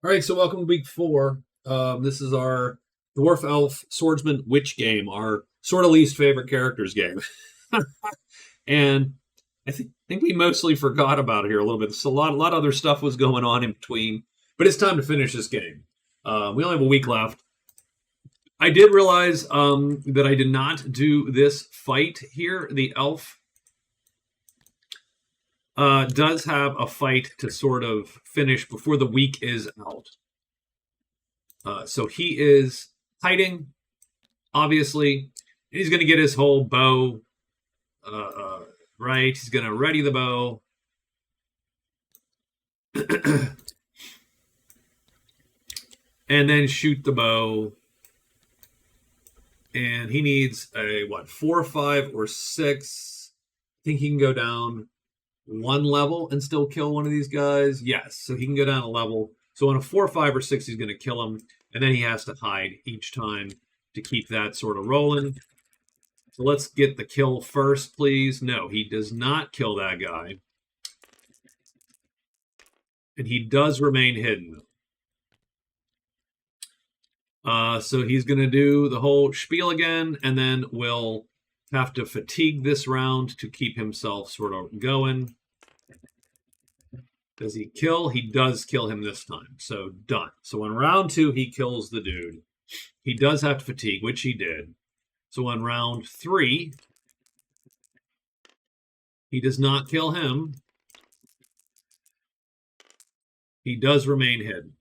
All right, so welcome to week 4. This is our Dwarf Elf Swordsman Witch game, our sort of least favorite characters game. And I think we mostly forgot about it here a little bit. So a lot of other stuff was going on in between, but it's time to finish this game. We only have a week left. I did realize that I did not do this fight here. The elf does have a fight to sort of finish before the week is out. So he is hiding, obviously. He's going to get his whole bow right. He's going to ready the bow. And then shoot the bow. And he needs a, 4, 5, or 6. I think he can go down 1 level and still kill one of these guys. Yes, so he can go down a level. So on a 4, 5, or 6, he's going to kill him. And then he has to hide each time to keep that sort of rolling. So let's get the kill first, please. No, he does not kill that guy. And he does remain hidden. So he's going to do the whole spiel again, and then we'll have to fatigue this round to keep himself sort of going. Does he kill? He does kill him this time. So done. So on round 2, he kills the dude. He does have to fatigue, which he did. So on round 3, he does not kill him. He does remain hidden.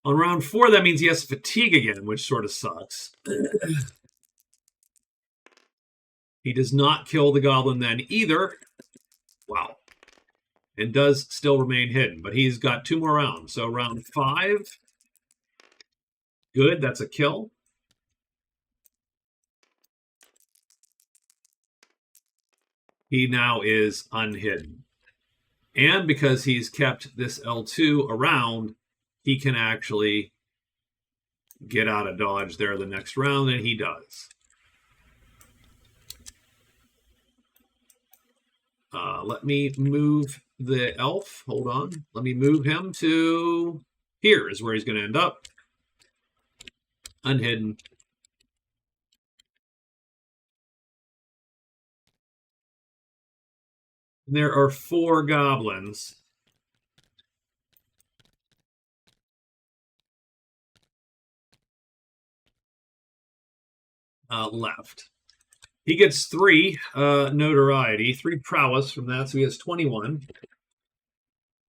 On round 4, that means he has to fatigue again, which sort of sucks. He does not kill the goblin then either. Wow. And does still remain hidden, but he's got 2 more rounds. So round 5, good, that's a kill. He now is unhidden. And because he's kept this L2 around, he can actually get out of dodge there the next round, and he does. Let me move the elf. Hold on. Let me move him to here is where he's going to end up. Unhidden. And there are 4 goblins. Left. He gets 3 notoriety, 3 prowess from that, so he has 21.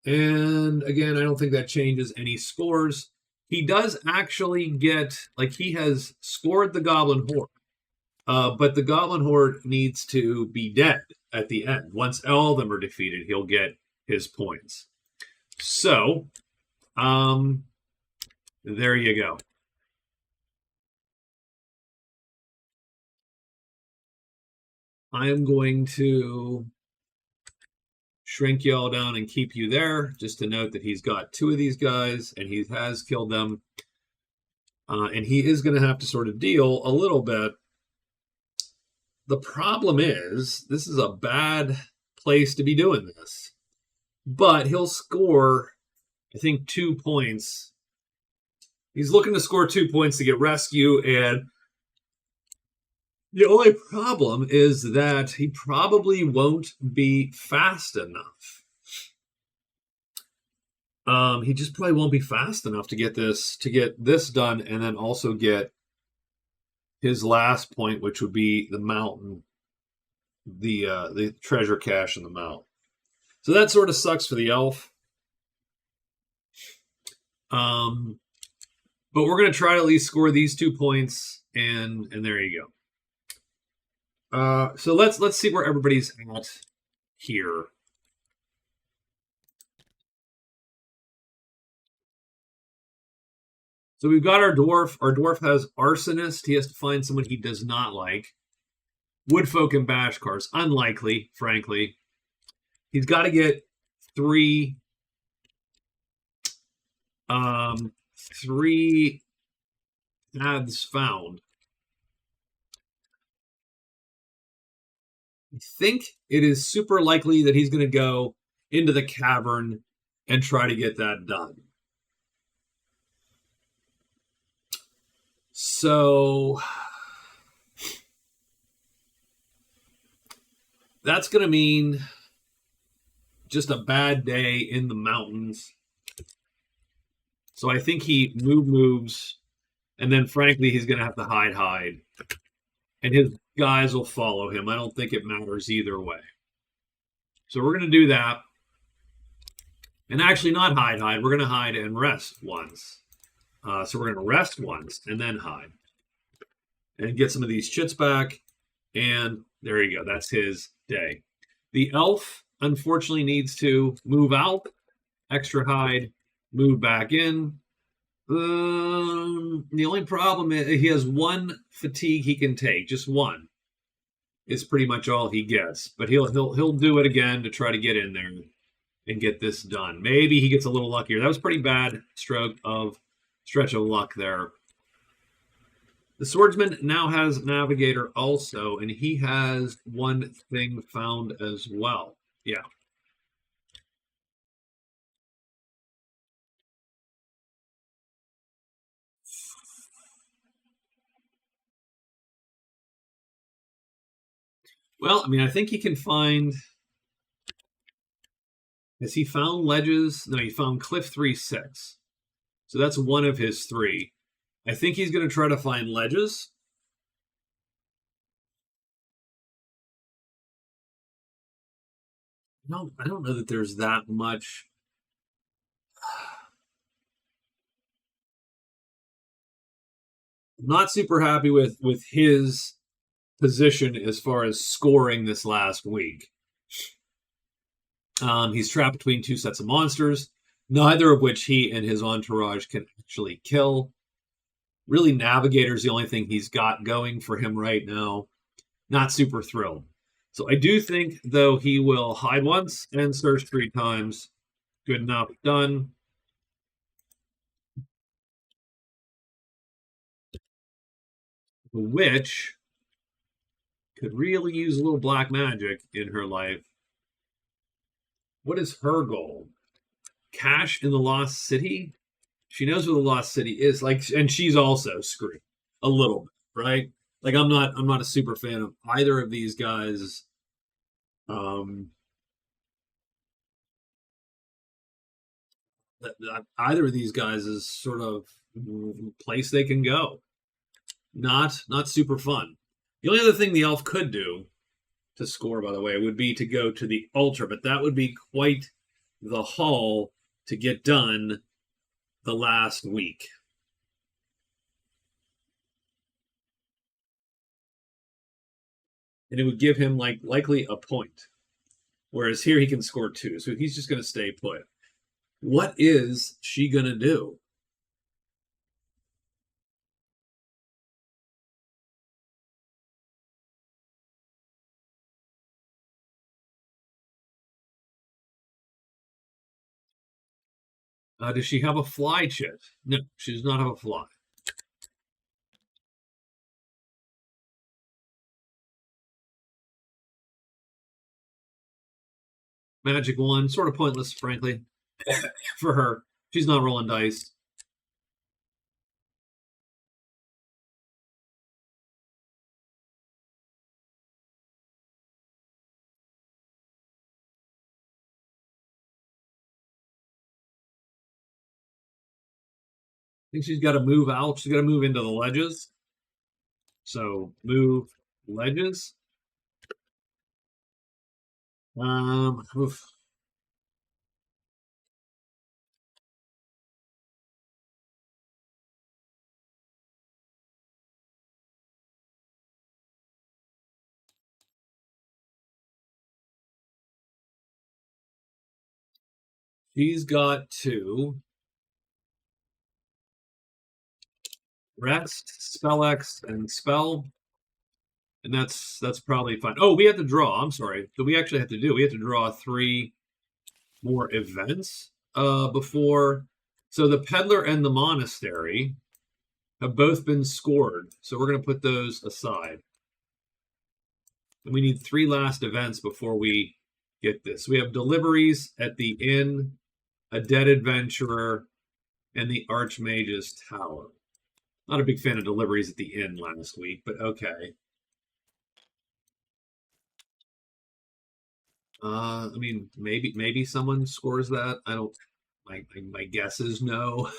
And again, I don't think that changes any scores. He does actually get, like, he has scored the Goblin Horde, but the Goblin Horde needs to be dead at the end. Once all of them are defeated, he'll get his points. So, there you go. I am going to shrink you all down and keep you there, just to note that he's got 2 of these guys, and he has killed them. And he is going to have to sort of deal a little bit. The problem is, this is a bad place to be doing this. But he'll score, I think, 2 points. He's looking to score 2 points to get rescue, and the only problem is that he probably won't be fast enough. He just probably won't be fast enough to get this done, and then also get his last point, which would be the mountain, the treasure cache in the mountain. So that sort of sucks for the elf. But we're going to try to at least score these 2 points, and there you go. So let's see where everybody's at here. So we've got our dwarf. Our dwarf has arsonist. He has to find someone he does not like. Woodfolk and Bashkars, unlikely, frankly. He's got to get 3 paths found. I think it is super likely that he's going to go into the cavern and try to get that done. So that's going to mean just a bad day in the mountains. So I think he moves, and then frankly, he's going to have to hide, and his guys will follow him. I don't think it matters either way. So we're going to do that. And actually not hide. We're going to hide and rest once. So we're going to rest once and then hide. And get some of these chits back. And there you go. That's his day. The elf, unfortunately, needs to move out. Extra hide. Move back in. The only problem is he has one fatigue he can take. Just one. It's pretty much all he gets. But he'll do it again to try to get in there and get this done. Maybe he gets a little luckier. That was pretty bad stretch of luck there. The swordsman now has navigator also, and he has one thing found as well. Yeah. Well, I mean, I think he can find. Has he found ledges? No, he found cliff 3-6. So that's one of his 3. I think he's going to try to find ledges. No, I don't know that there's that much. I'm not super happy with his position as far as scoring this last week. He's trapped between 2 sets of monsters, neither of which he and his entourage can actually kill. Really, Navigator's the only thing he's got going for him right now. Not super thrilled. So I do think, though, he will hide once and search 3 times. Good enough. Done. The witch could really use a little black magic in her life. What is her goal? Cash in the Lost City? She knows where the Lost City is, and she's also screwed a little bit, right? Like I'm not a super fan of either of these guys. Either of these guys is sort of place they can go. Not super fun. The only other thing the elf could do to score, by the way, would be to go to the altar, but that would be quite the haul to get done the last week. And it would give him likely a point. Whereas here he can score 2. So he's just going to stay put. What is she going to do? Does she have a fly chit? No, she does not have a fly. Magic 1, sort of pointless, frankly, for her. She's not rolling dice. I think she's got to move out. She's got to move into the ledges. So move ledges. Oof. She's got to rest, spell X, and spell. And that's probably fine. Oh, we have to draw. I'm sorry. So we actually have to do. We have to draw 3 more events before. So the peddler and the monastery have both been scored. So we're going to put those aside. And we need 3 last events before we get this. We have deliveries at the inn a dead adventurer, and the Archmage's Tower. Not a big fan of deliveries at the end last week, but okay. I mean, maybe someone scores that. I don't. My guess is no.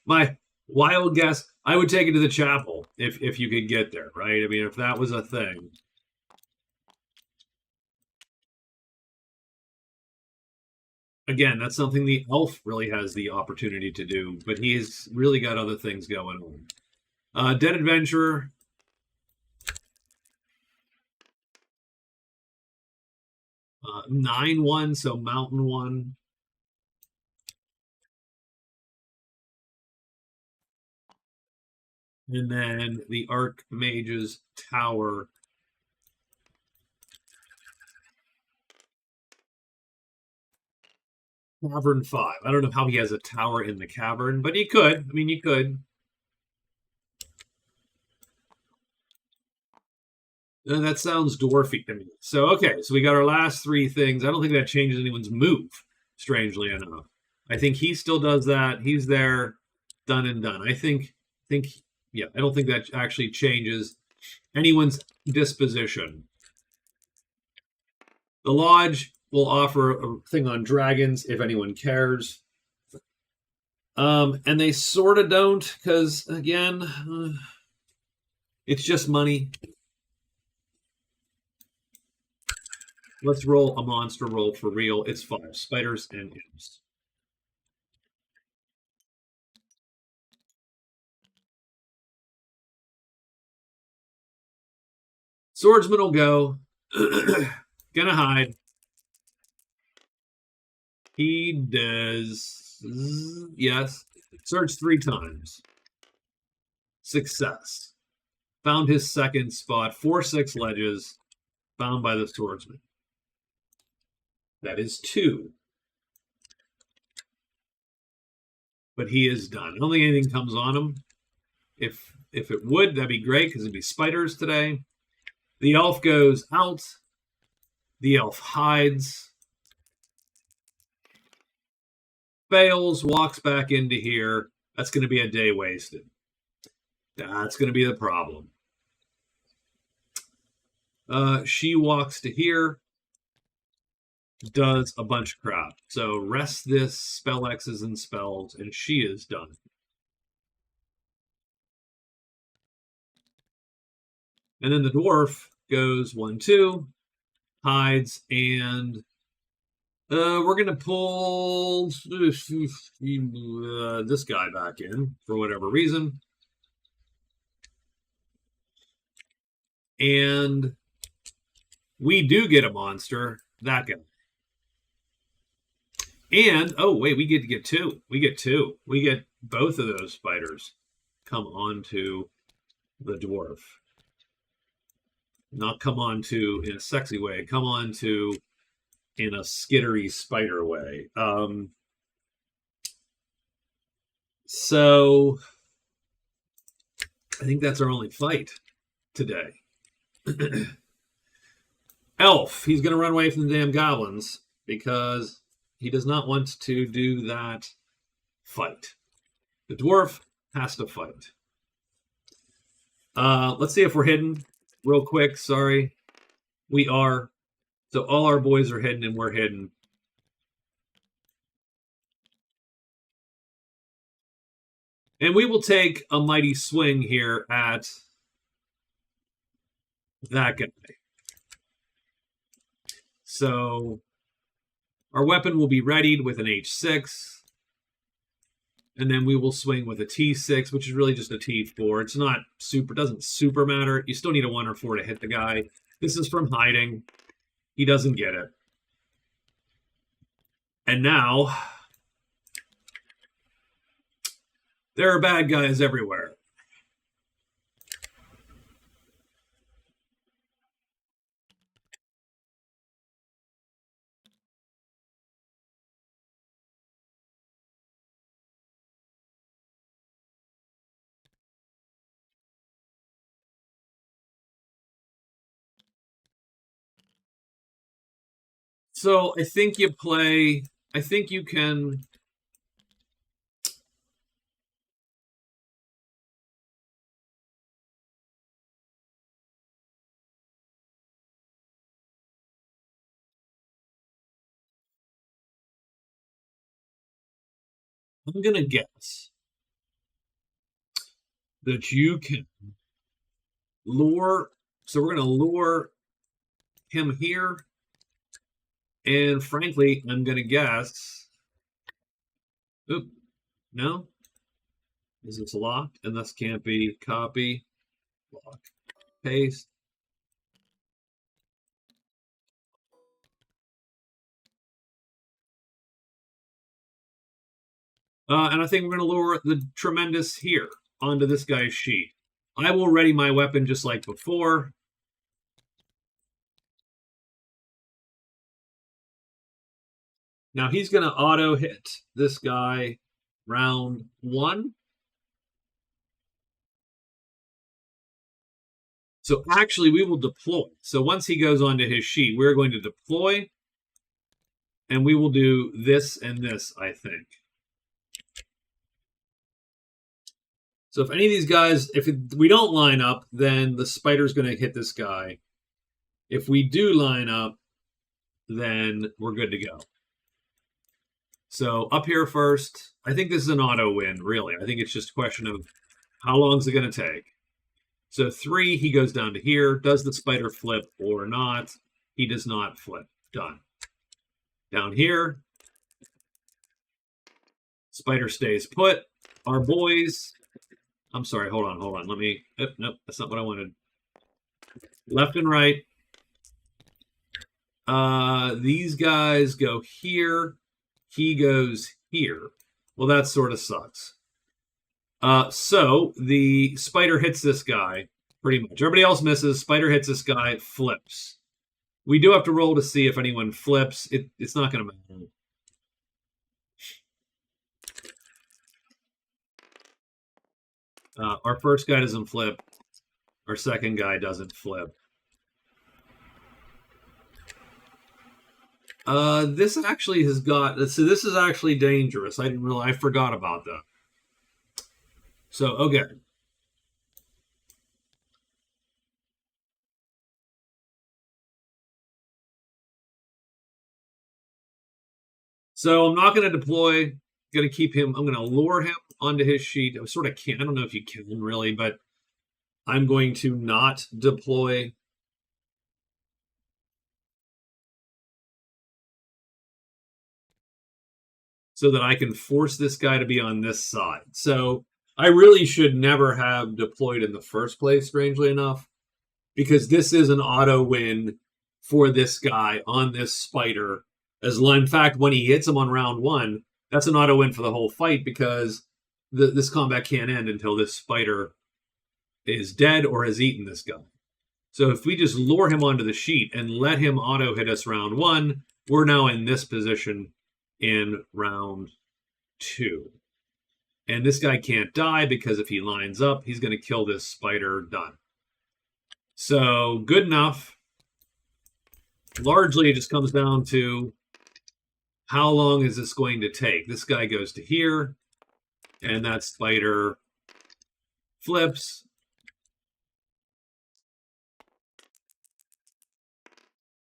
My wild guess, I would take it to the chapel if you could get there, right? I mean, if that was a thing. Again, that's something the elf really has the opportunity to do, but he's really got other things going on. Dead Adventurer. 9-1, so Mountain 1. And then the Archmage's Tower. Cavern 5. I don't know how he has a tower in the cavern, but he could. I mean, you could. That sounds dwarfy to me. So, okay, so we got our last three things. I don't think that changes anyone's move, strangely enough. I think he still does that. He's there, done and done. Yeah, I don't think that actually changes anyone's disposition. The Lodge will offer a thing on dragons if anyone cares. And they sort of don't, because, again, it's just money. Let's roll a monster roll for real. It's 5 spiders and imps. Swordsman will go. Gonna hide. He does. Yes. Search 3 times. Success. Found his second spot. 4-6 ledges. Found by the swordsman. That is 2. But he is done. I don't think anything comes on him. If it would, that'd be great because it'd be spiders today. The elf goes out. The elf hides. Fails, walks back into here. That's going to be a day wasted. That's going to be the problem. She walks to here, does a bunch of crap. So rest this, spell X's and spells, and she is done. And then the dwarf goes 1-2, hides, and we're going to pull this guy back in for whatever reason. And we do get a monster, that guy. And, oh, wait, we get to get 2. We get 2. We get both of those spiders come onto the dwarf. Not come onto in a sexy way, come onto in a skittery spider way. So I think that's our only fight today. Elf, he's going to run away from the damn goblins because he does not want to do that fight. The dwarf has to fight. Let's see if we're hidden real quick. Sorry. We are. So all our boys are hidden and we're hidden. And we will take a mighty swing here at that guy. So our weapon will be readied with an H6. And then we will swing with a T6, which is really just a T4. It's not super, doesn't super matter. You still need a 1 or 4 to hit the guy. This is from hiding. He doesn't get it. And now, there are bad guys everywhere. So I think you play I think you can. I'm going to guess that you can lure. So we're going to lure him here. And frankly, I'm going to guess. Oop, no. Is this locked? And this can't be copy, lock, paste. And I think we're going to lure the Tremendous here onto this guy's sheet. I will ready my weapon just like before. Now he's going to auto hit this guy round 1. So actually we will deploy. So once he goes onto his sheet, we're going to deploy. And we will do this and this, I think. So if any of these guys, we don't line up, then the spider's going to hit this guy. If we do line up, then we're good to go. So up here first, I think this is an auto win, really. I think it's just a question of how long is it going to take. So 3, he goes down to here. Does the spider flip or not? He does not flip. Done. Down here, spider stays put. Our boys, I'm sorry, hold on. Let me, nope, that's not what I wanted. Left and right. These guys go here. He goes here. Well, that sort of sucks. So the spider hits this guy pretty much. Everybody else misses. Spider hits this guy, flips. We do have to roll to see if anyone flips. It's not going to matter. Our first guy doesn't flip. Our second guy doesn't flip. This actually has got. So this is actually dangerous. I didn't realize. I forgot about that. So okay. So I'm not going to deploy. Going to keep him. I'm going to lure him onto his sheet. I sort of can't. I don't know if you can really, but I'm going to not deploy. So that I can force this guy to be on this side. So I really should never have deployed in the first place, strangely enough, because this is an auto win for this guy on this spider. In fact, when he hits him on round 1, that's an auto win for the whole fight because this combat can't end until this spider is dead or has eaten this guy. So if we just lure him onto the sheet and let him auto hit us round 1, we're now in this position in round 2. And this guy can't die because if he lines up, he's going to kill this spider. Done. So good enough. Largely, it just comes down to how long is this going to take? This guy goes to here, and that spider flips.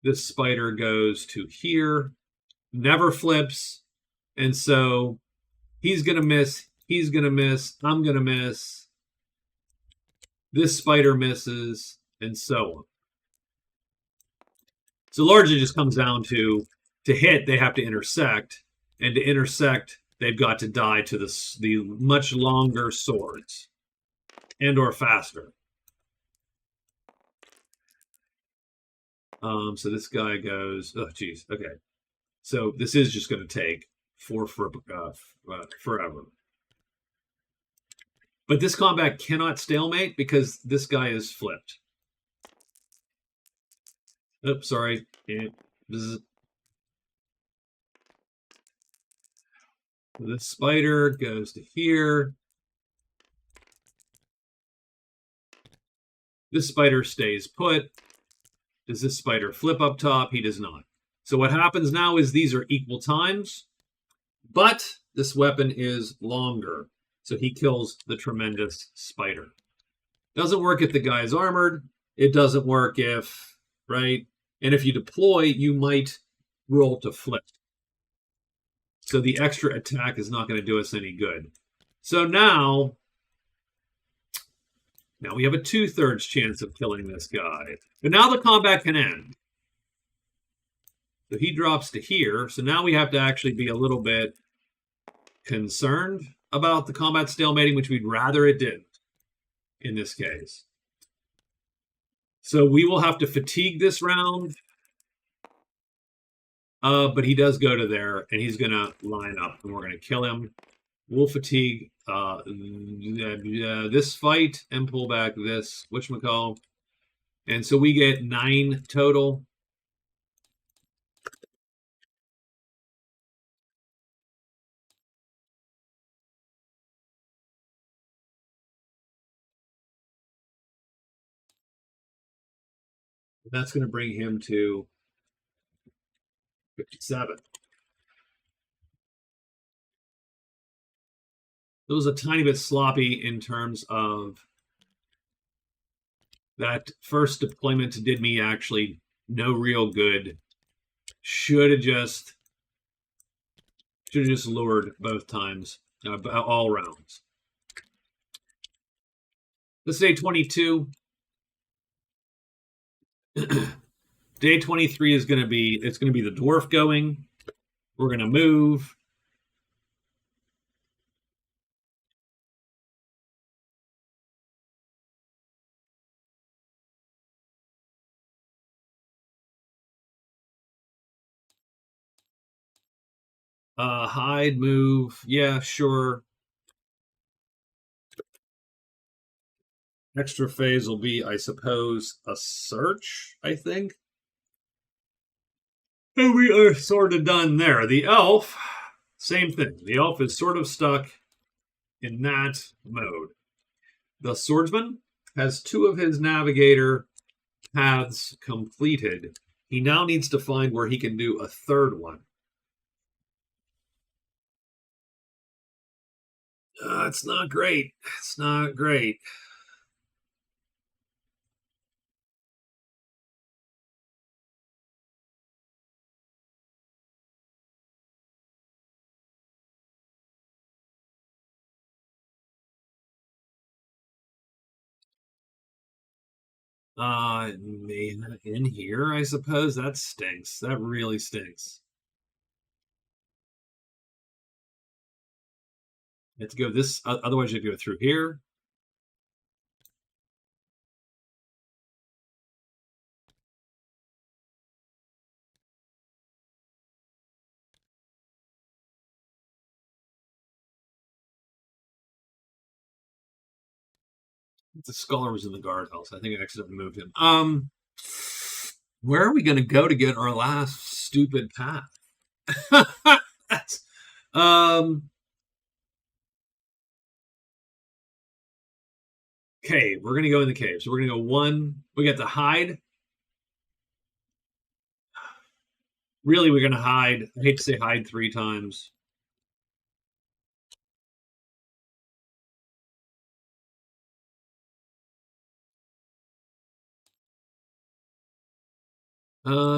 This spider goes to here, never flips, and so he's going to miss, he's going to miss, I'm going to miss, this spider misses, and so on. So largely just comes down to hit, they have to intersect, and to intersect, they've got to die to the much longer swords, and or faster. So this guy goes, oh, geez, okay. So this is just going to take forever. But this combat cannot stalemate because this guy is flipped. Oops, sorry. This spider goes to here. This spider stays put. Does this spider flip up top? He does not. So what happens now is these are equal times. But this weapon is longer, so he kills the tremendous spider. Doesn't work if the guy's armored. It doesn't work if, right? And if you deploy, you might roll to flip. So the extra attack is not going to do us any good. So now we have a 2/3 chance of killing this guy. But now the combat can end. So he drops to here. So now we have to actually be a little bit concerned about the combat stalemating, which we'd rather it didn't in this case. So we will have to fatigue this round. But he does go to there, and he's going to line up, and we're going to kill him. We'll fatigue this fight and pull back this whatchamacall. And so we get 9 total. That's going to bring him to 57. It was a tiny bit sloppy in terms of that first deployment did me actually no real good. Should have just lured both times, all rounds. Let's say 22. Day 23 is going to be, it's going to be the dwarf going. We're going to move. Hide, move. Yeah, sure. Extra phase will be, I suppose, a search, I think. And we are sort of done there. The elf, same thing. The elf is sort of stuck in that mode. The swordsman has 2 of his navigator paths completed. He now needs to find where he can do a 3rd one. It's not great. It's not great. In here, I suppose. That stinks. That really stinks. You have to go this, otherwise you have to go through here. The scholar was in the guardhouse. I think I accidentally moved him. Where are we going to go to get our last stupid path? Cave. We're going to go in the cave. So we're going to go 1. We got the hide. Really, we're going to hide. I hate to say hide 3 times.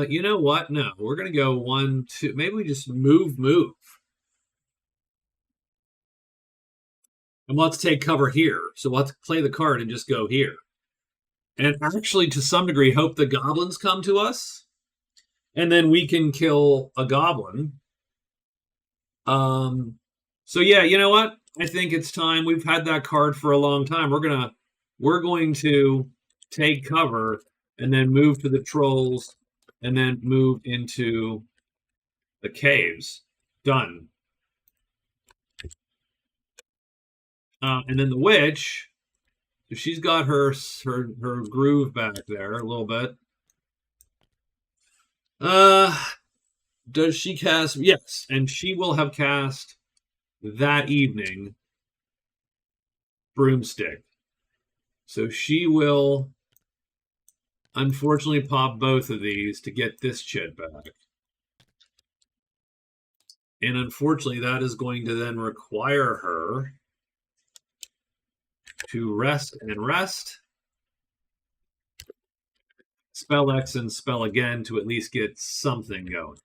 You know what? No, we're going to go 1, 2. Maybe we just move. And let's take cover here. So let's play the card and just go here. And actually, to some degree, hope the goblins come to us. And then we can kill a goblin. So yeah, you know what? I think it's time. We've had that card for a long time. We're going to take cover and then move to the trolls and then move into the caves. Done. And then the witch, so she's got her groove back there a little bit. Does she cast? Yes, and she will have cast that evening Broomstick. So she will unfortunately pop both of these to get this chit back. And unfortunately, that is going to then require her to rest and rest. Spell X and spell again to at least get something going.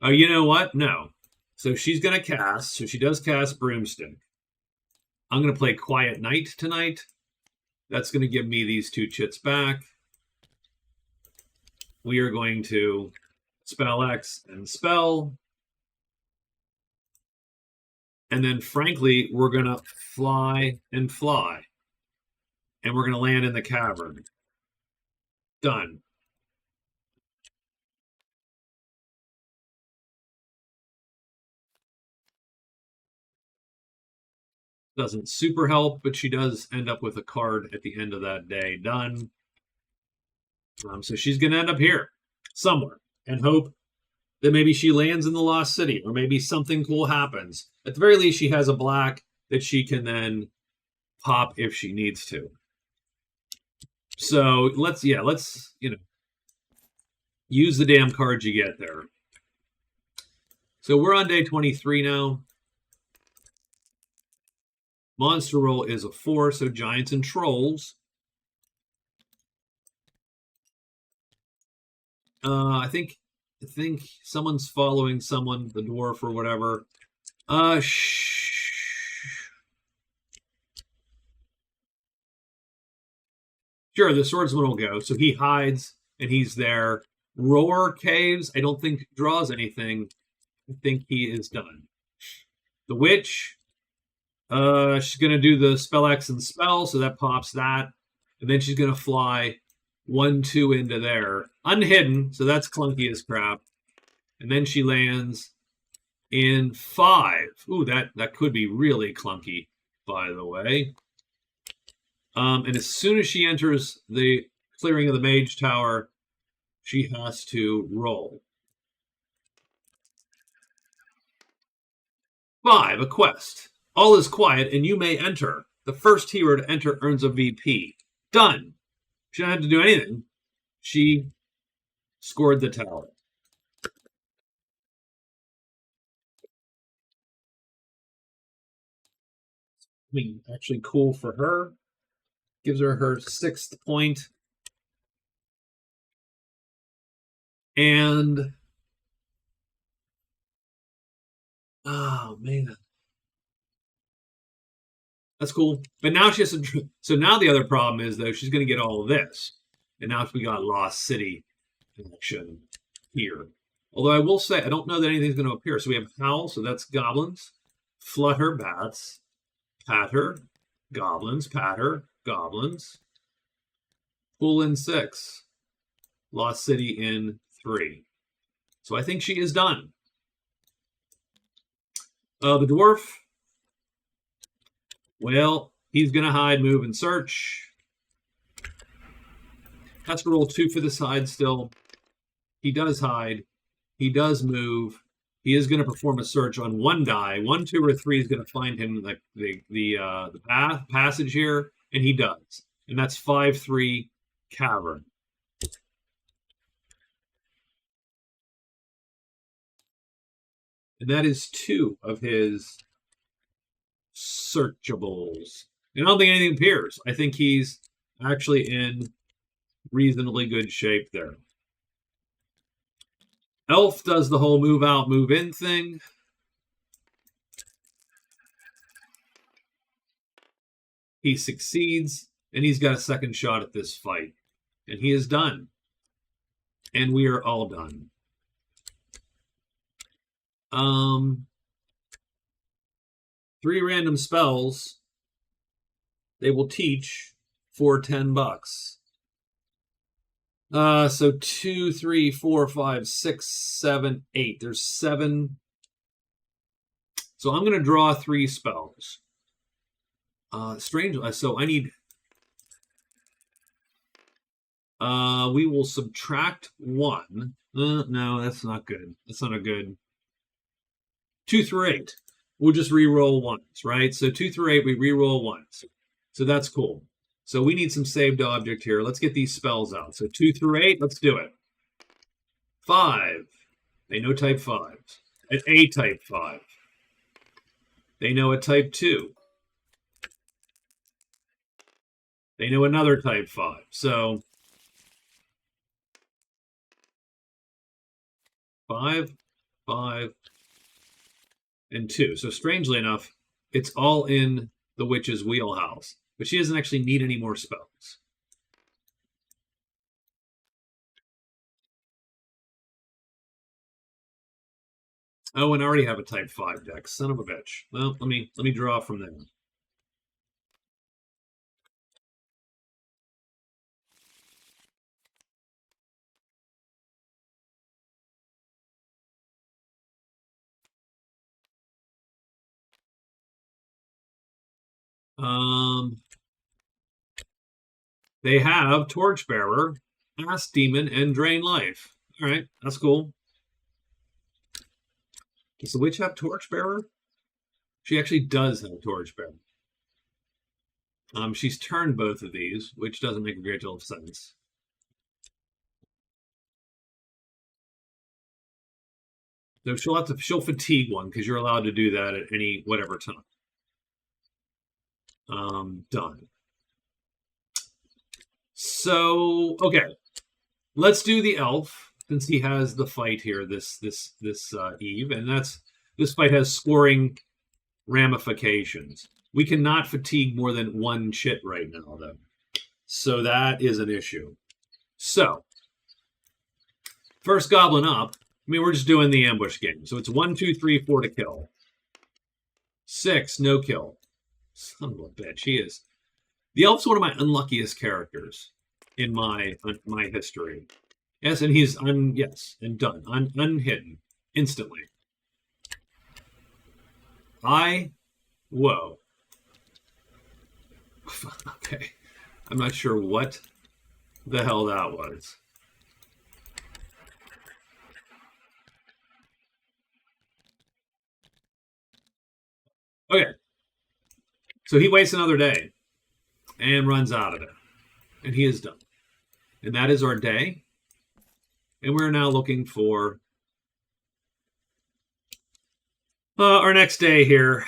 Oh, you know what? No. So she's going to cast. So she does cast Broomstick. I'm going to play Quiet Night tonight. That's going to give me these 2 chits back. We are going to spell X and spell. And then, frankly, we're going to fly and fly. And we're going to land in the cavern. Done. Doesn't super help, but she does end up with a card at the end of that day. Done. So she's going to end up here somewhere and hope that maybe she lands in the Lost City or maybe something cool happens. At the very least, she has a black that she can then pop if she needs to. So let's use the damn cards you get there. So we're on day 23 now. Monster roll is a 4, so giants and trolls. I think someone's following someone, the dwarf or whatever. Sure, the swordsman will go. So he hides and he's there. Roar Caves, I don't think draws anything. I think he is done. The witch, she's going to do the spell X and spell, so that pops that. And then she's going to fly 1, 2 into there. Unhidden, so that's clunky as crap. And then she lands in 5. Ooh, that could be really clunky, by the way. And as soon as she enters the clearing of the mage tower, she has to roll. 5, a quest. All is quiet, and you may enter. The first hero to enter earns a VP. Done. She didn't have to do anything. She scored the tower. I mean, actually cool for her. Gives her her 6th point. And oh man, that's cool. But now she has to. So now the other problem is though she's going to get all of this, and now we got Lost City action here. Although I will say I don't know that anything's going to appear. So we have Howl, so that's goblins. Flutter, bats. Patter, goblins. Patter, goblins. Pool in 6. Lost City in 3. So I think she is done. The dwarf, well, he's going to hide, move, and search. Has to roll 2 for the side still. He does hide. He does move. He is going to perform a search on 1 die. 1, 2, or 3 is going to find him the passage here, and he does. And that's 5-3 cavern. And that is 2 of his searchables. And I don't think anything appears. I think he's actually in reasonably good shape there. Elf does the whole move out, move in thing. He succeeds, and he's got a second shot at this fight. And he is done. And we are all done. 3 random spells they will teach for $10. So 2, 3, 4, 5, 6, 7, 8. There's 7. So I'm going to draw 3 spells. Strange. So I need. We will subtract 1. No, that's not good. That's not a good. 2 through 8. We'll just re-roll ones, right? So 2 through 8, we re-roll ones. So that's cool. So we need some saved object here. Let's get these spells out. So 2 through 8, let's do it. 5. They know type 5s. An A type 5. They know a type 2. They know another type 5. So 5, 5, and 2. So strangely enough, it's all in the witch's wheelhouse. But she doesn't actually need any more spells. Oh, and I already have a type 5 deck. Son of a bitch. Well, let me draw from there. They have Torchbearer, Ass Demon, and Drain Life. All right, that's cool. Does the witch have Torchbearer? She actually does have Torchbearer. She's turned both of these, which doesn't make a great deal of sense. So she'll fatigue one because you're allowed to do that at any whatever time. Done. So okay, let's do the elf since he has the fight here this eve, and this fight has scoring ramifications. We cannot fatigue more than one chit right now, though, so that is an issue. So first goblin up. I mean, we're just doing the ambush game, so it's 1, 2, 3, 4 to kill. 6, no kill. Son of a bitch, he is. The elf's one of my unluckiest characters in my history. Yes, and he's and done, unhidden instantly. Whoa. Okay, I'm not sure what the hell that was. Okay, so he waits another day and runs out of it, and he is done. And that is our day. And we're now looking for our next day here.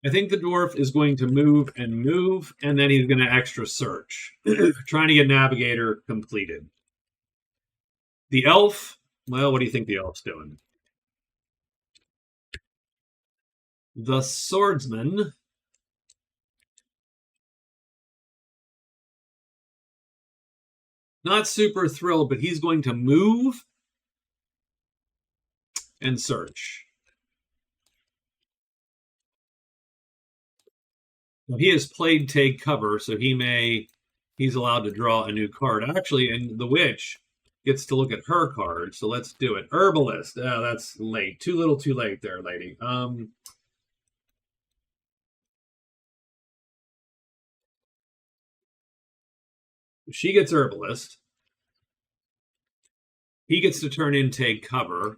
I think the dwarf is going to move, and then he's going to extra search, trying to get navigator completed. The elf, well, what do you think the elf's doing? The swordsman not super thrilled, but he's going to move and search. Now, he has played take cover, so he's allowed to draw a new card. Actually, and the witch gets to look at her card, so let's do it. Herbalist. Oh, that's late. Too little, too late there, lady. She gets herbalist. He gets to turn in take cover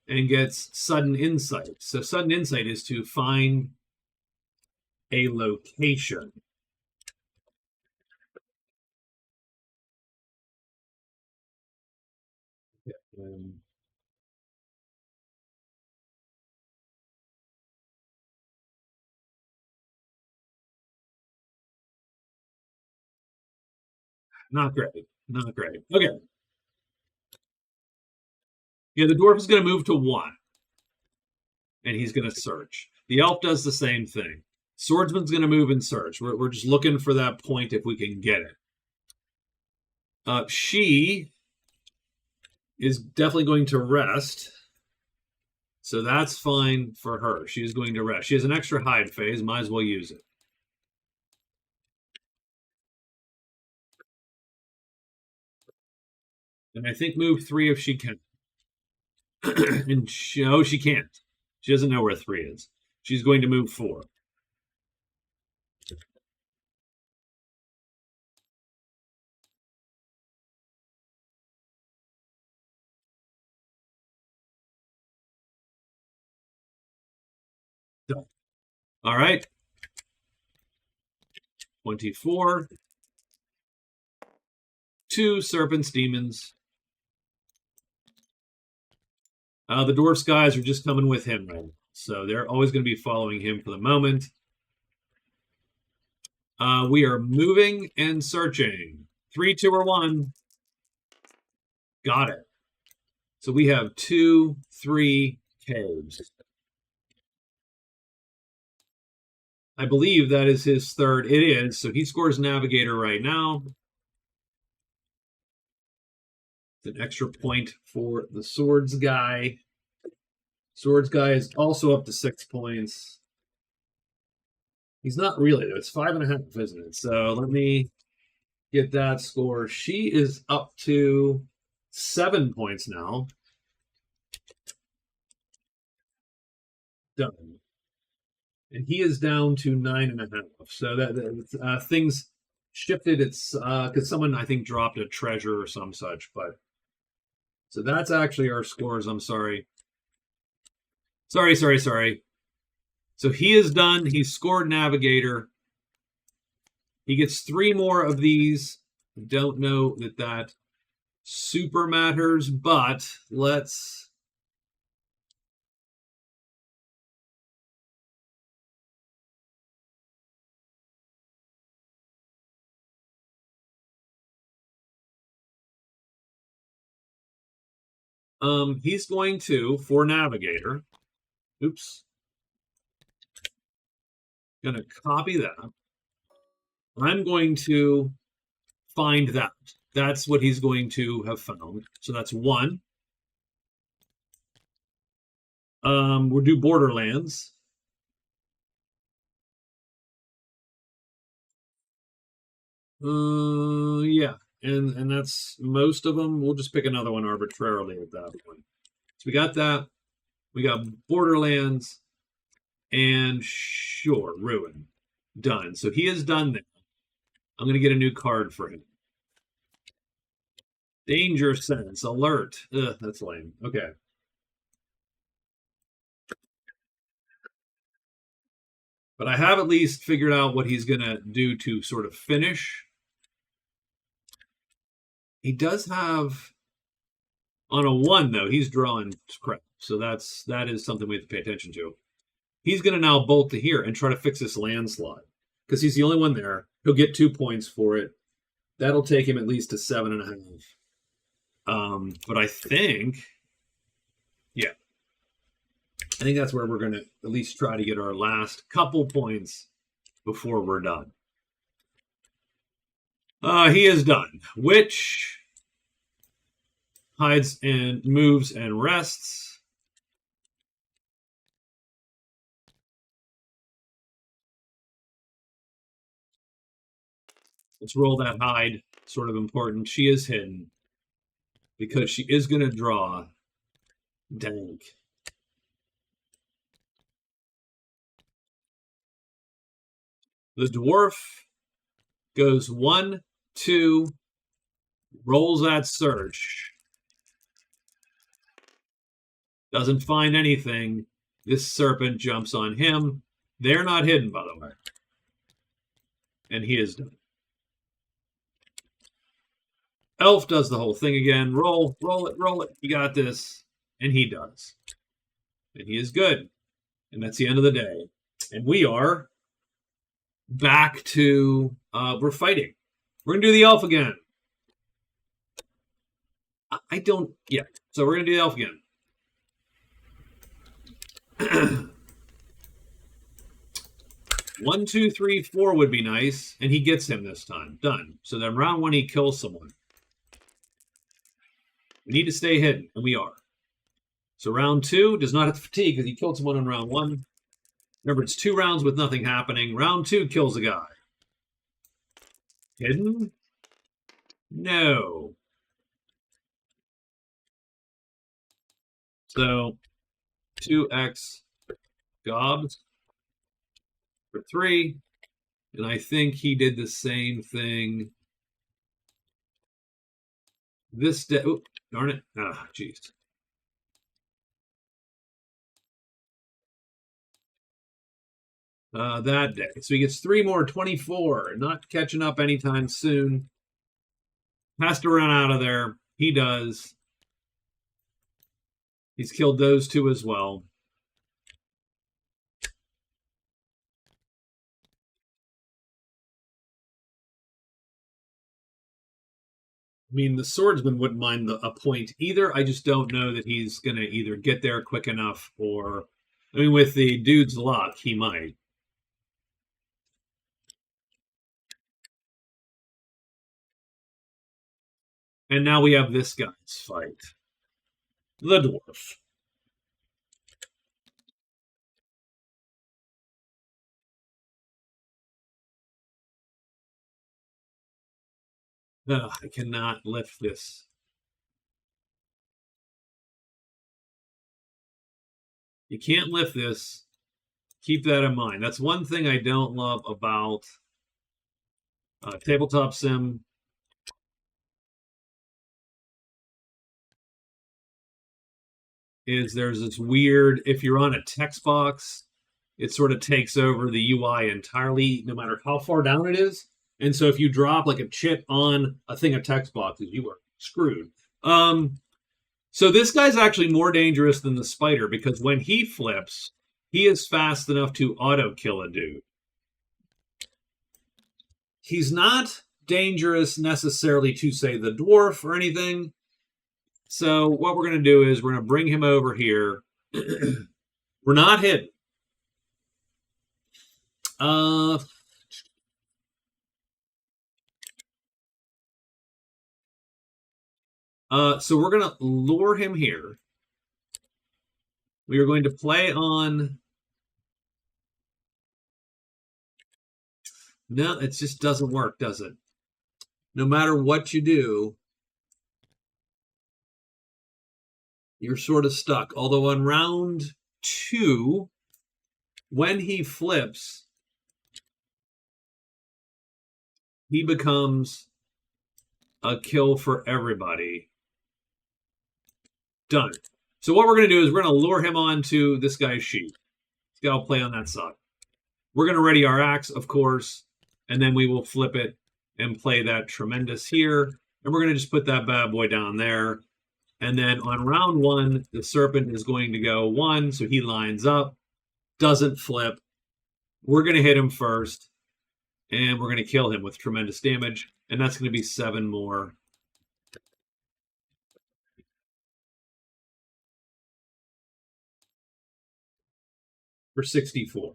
and gets sudden insight. So sudden insight is to find a location. Not great. Not great. Okay. Yeah, the dwarf is going to move to 1, and he's going to search. The elf does the same thing. Swordsman's going to move and search. We're just looking for that point if we can get it. She is definitely going to rest. So that's fine for her. She's going to rest. She has an extra hide phase. Might as well use it. And I think move 3 if she can. And she can't. She doesn't know where 3 is. She's going to move 4. All right. 24. 2 serpents, demons. The dwarfs guys are just coming with him right now, so they're always going to be following him for the moment. We are moving and searching. 3, 2, or 1. Got it. So we have 2, 3 caves. I believe that is his third. It is. So he scores Navigator right now. It's an extra point for the Swords guy. Swords guy is also up to 6 points. He's not really, though. It's 5.5, isn't it? So let me get that score. She is up to 7 points now. Done. And he is down to 9.5. So that things shifted. It's because someone, I think, dropped a treasure or some such. But so that's actually our scores. I'm sorry. Sorry. So he is done. He's scored Navigator. He gets 3 more of these. Don't know that super matters, but let's. He's going to, for Navigator, oops, gonna copy that. I'm going to find that. That's what he's going to have found. So that's 1. We'll do Borderlands. Yeah, and that's most of them. We'll just pick another one arbitrarily at that point. So we got that. We got Borderlands, and sure, Ruin. Done. So he is done there. I'm going to get a new card for him. Danger Sense. Alert. Ugh, that's lame. Okay. But I have at least figured out what he's going to do to sort of finish. He does have, on a 1, though, he's drawing crap. So that is something we have to pay attention to. He's going to now bolt to here and try to fix this landslide. Because he's the only one there. He'll get 2 points for it. That'll take him at least to 7.5. But I think, yeah. I think that's where we're going to at least try to get our last couple points before we're done. He is done, which hides and moves and rests. Let's roll that hide. Sort of important. She is hidden because she is going to draw dank. The dwarf goes 1, 2, rolls that search. Doesn't find anything. This serpent jumps on him. They're not hidden, by the way. And he is done. Elf does the whole thing again. Roll it. You got this. And he does. And he is good. And that's the end of the day. And we are back to, we're fighting. We're going to do the elf again. Yeah. So we're going to do the elf again. 1, 2, 3, 4 would be nice. And he gets him this time. Done. So then round 1, he kills someone. We need to stay hidden, and we are. So round 2 does not have to fatigue because he killed someone in round 1. Remember, it's 2 rounds with nothing happening. Round 2 kills a guy. Hidden? No. So 2x gobs for 3. And I think he did the same thing. This day. Oh, darn it. Ah, jeez. that day. So he gets 3 more, 24. Not catching up anytime soon. Has to run out of there. He does. He's killed those 2 as well. I mean, the swordsman wouldn't mind a point either. I just don't know that he's going to either get there quick enough or, I mean, with the dude's luck, he might. And now we have this guy's fight. The dwarf. Ugh, I cannot lift this. You can't lift this. Keep that in mind. That's one thing I don't love about tabletop sim. Is there's this weird, if you're on a text box, it sort of takes over the UI entirely, no matter how far down it is. And so if you drop like a chip on a thing of text boxes, you are screwed. So this guy's actually more dangerous than the spider because when he flips, he is fast enough to auto kill a dude. He's not dangerous necessarily to, say, the dwarf or anything. So what we're going to do is we're going to bring him over here. We're not hidden. So we're going to lure him here. We are going to play on... No, it just doesn't work, does it? No matter what you do, you're sort of stuck. Although on round 2, when he flips, he becomes a kill for everybody. Done. So what we're going to do is we're going to lure him onto this guy's sheet. This guy will play on that side. We're going to ready our axe, of course, and then we will flip it and play that tremendous here. And we're going to just put that bad boy down there. And then on round 1, the serpent is going to go 1, so he lines up, doesn't flip. We're going to hit him first, and we're going to kill him with tremendous damage, and that's going to be 7 more. For 64.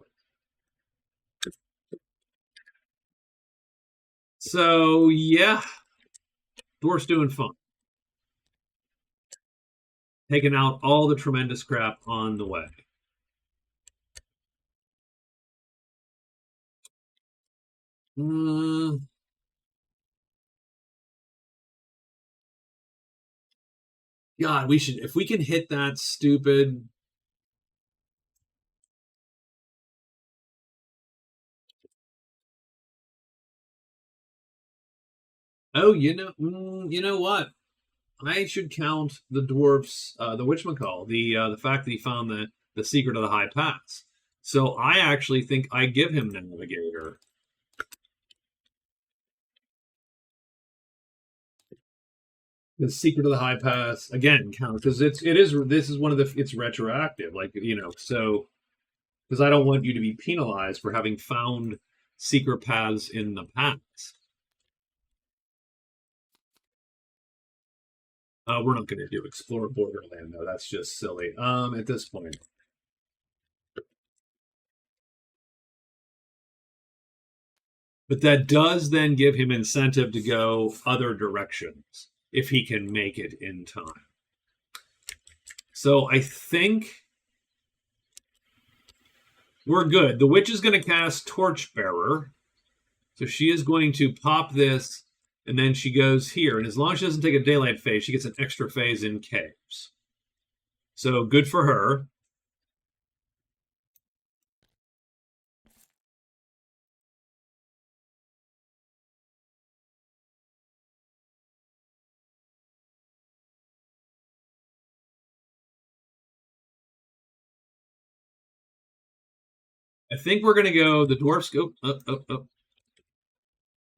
So, yeah, dwarf's doing fun. Taking out all the tremendous crap on the way. God, we should, if we can hit that stupid... Oh, you know what? I should count the dwarf's, the whatchamacall, the fact that he found the secret of the high pass. So I actually think I give him navigator. The secret of the high pass again counts because this is one of the, it's retroactive, like, so because I don't want you to be penalized for having found secret paths in the past. We're not going to do explore Borderland though. That's just silly. At this point. But that does then give him incentive to go other directions if he can make it in time. So I think we're good. The witch is going to cast Torchbearer. So she is going to pop this, and then she goes here. And as long as she doesn't take a daylight phase, she gets an extra phase in caves. So good for her. I think we're going to go, the dwarf's go,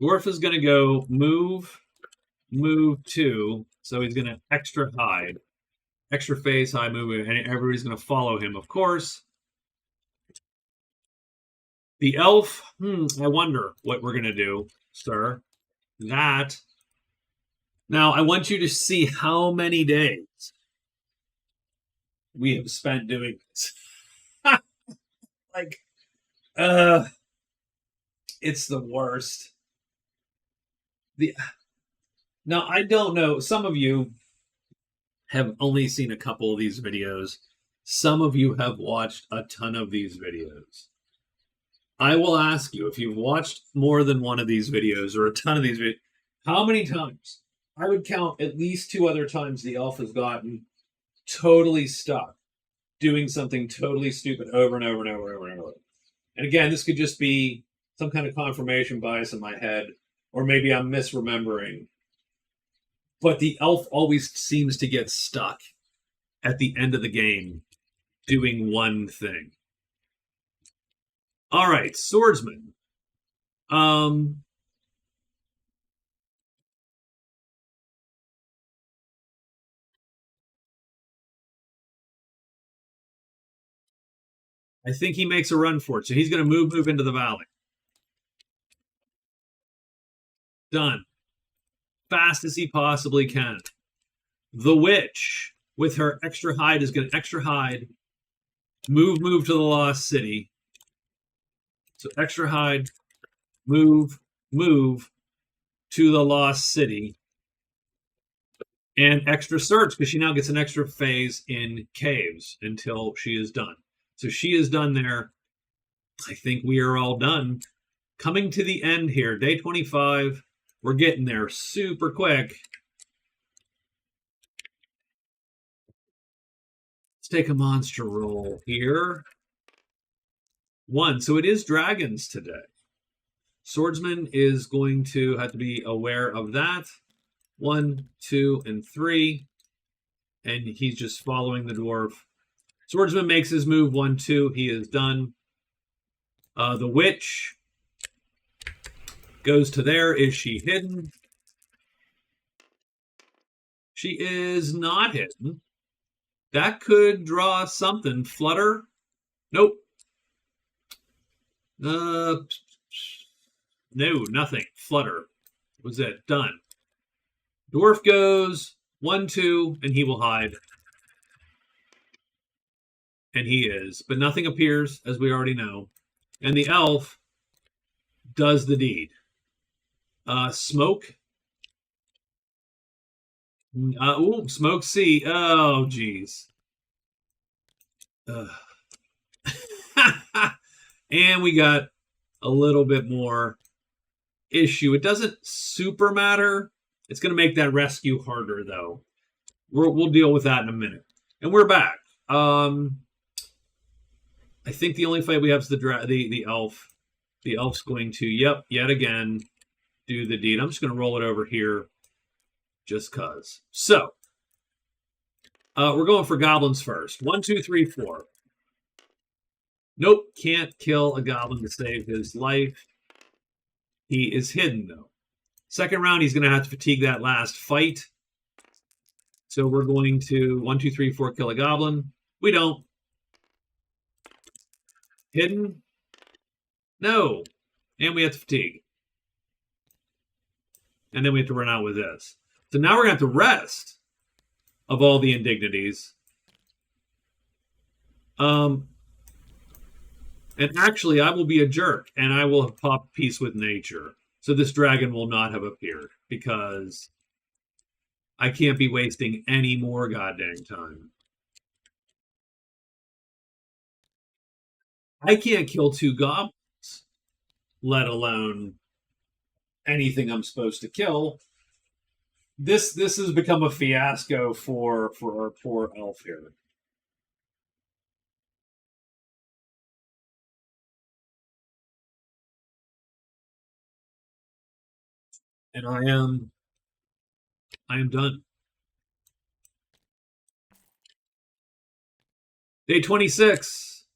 Dwarf is going to go move, move 2. So he's going to extra hide, extra phase high move, and everybody's going to follow him, of course. The elf, I wonder what we're going to do, sir. That. Now, I want you to see how many days we have spent doing this. Like, it's the worst. Now, I don't know. Some of you have only seen a couple of these videos. Some of you have watched a ton of these videos. I will ask you, if you've watched more than one of these videos or a ton of these videos, how many times? I would count at least 2 other times the elf has gotten totally stuck doing something totally stupid over and over and over and over and over. And again, this could just be some kind of confirmation bias in my head, or maybe I'm misremembering. But the elf always seems to get stuck at the end of the game doing one thing. All right, swordsman. I think he makes a run for it. So he's going to move into the valley. Done. Fast as he possibly can. The witch, with her extra hide, is going to extra hide, move to the lost city. So extra hide, move to the lost city. And extra search, because she now gets an extra phase in caves until she is done. So she is done there. I think we are all done. Coming to the end here, day 25. We're getting there super quick. Let's take a monster roll here. 1. So it is dragons today. Swordsman is going to have to be aware of that. 1, 2, and 3. And he's just following the dwarf. Swordsman makes his move 1, 2. He is done. The witch goes to there. Is she hidden? She is not hidden. That could draw something. Flutter? Nope. No, nothing. Flutter. Was it done? Dwarf goes 1, 2, and he will hide. And he is. But nothing appears, as we already know. And the elf does the deed. Smoke. Smoke C. Oh, geez. And we got a little bit more issue. It doesn't super matter. It's going to make that rescue harder, though. We'll deal with that in a minute. And we're back. I think the only fight we have is the elf. The elf's going to, yet again, do the deed. I'm just going to roll it over here just because. So, we're going for goblins first. 1, 2, 3, 4. Nope, can't kill a goblin to save his life. He is hidden, though. Second round, he's going to have to fatigue that last fight. So we're going to 1, 2, 3, 4, kill a goblin. We don't. Hidden? No. And we have to fatigue. And then we have to run out with this. So now we're going to have to rest of all the indignities. And actually, I will be a jerk, and I will have popped peace with nature. So this dragon will not have appeared, because I can't be wasting any more goddamn time. I can't kill 2 goblins, let alone anything I'm supposed to kill. This has become a fiasco for our poor elf here. And I am done. Day 26.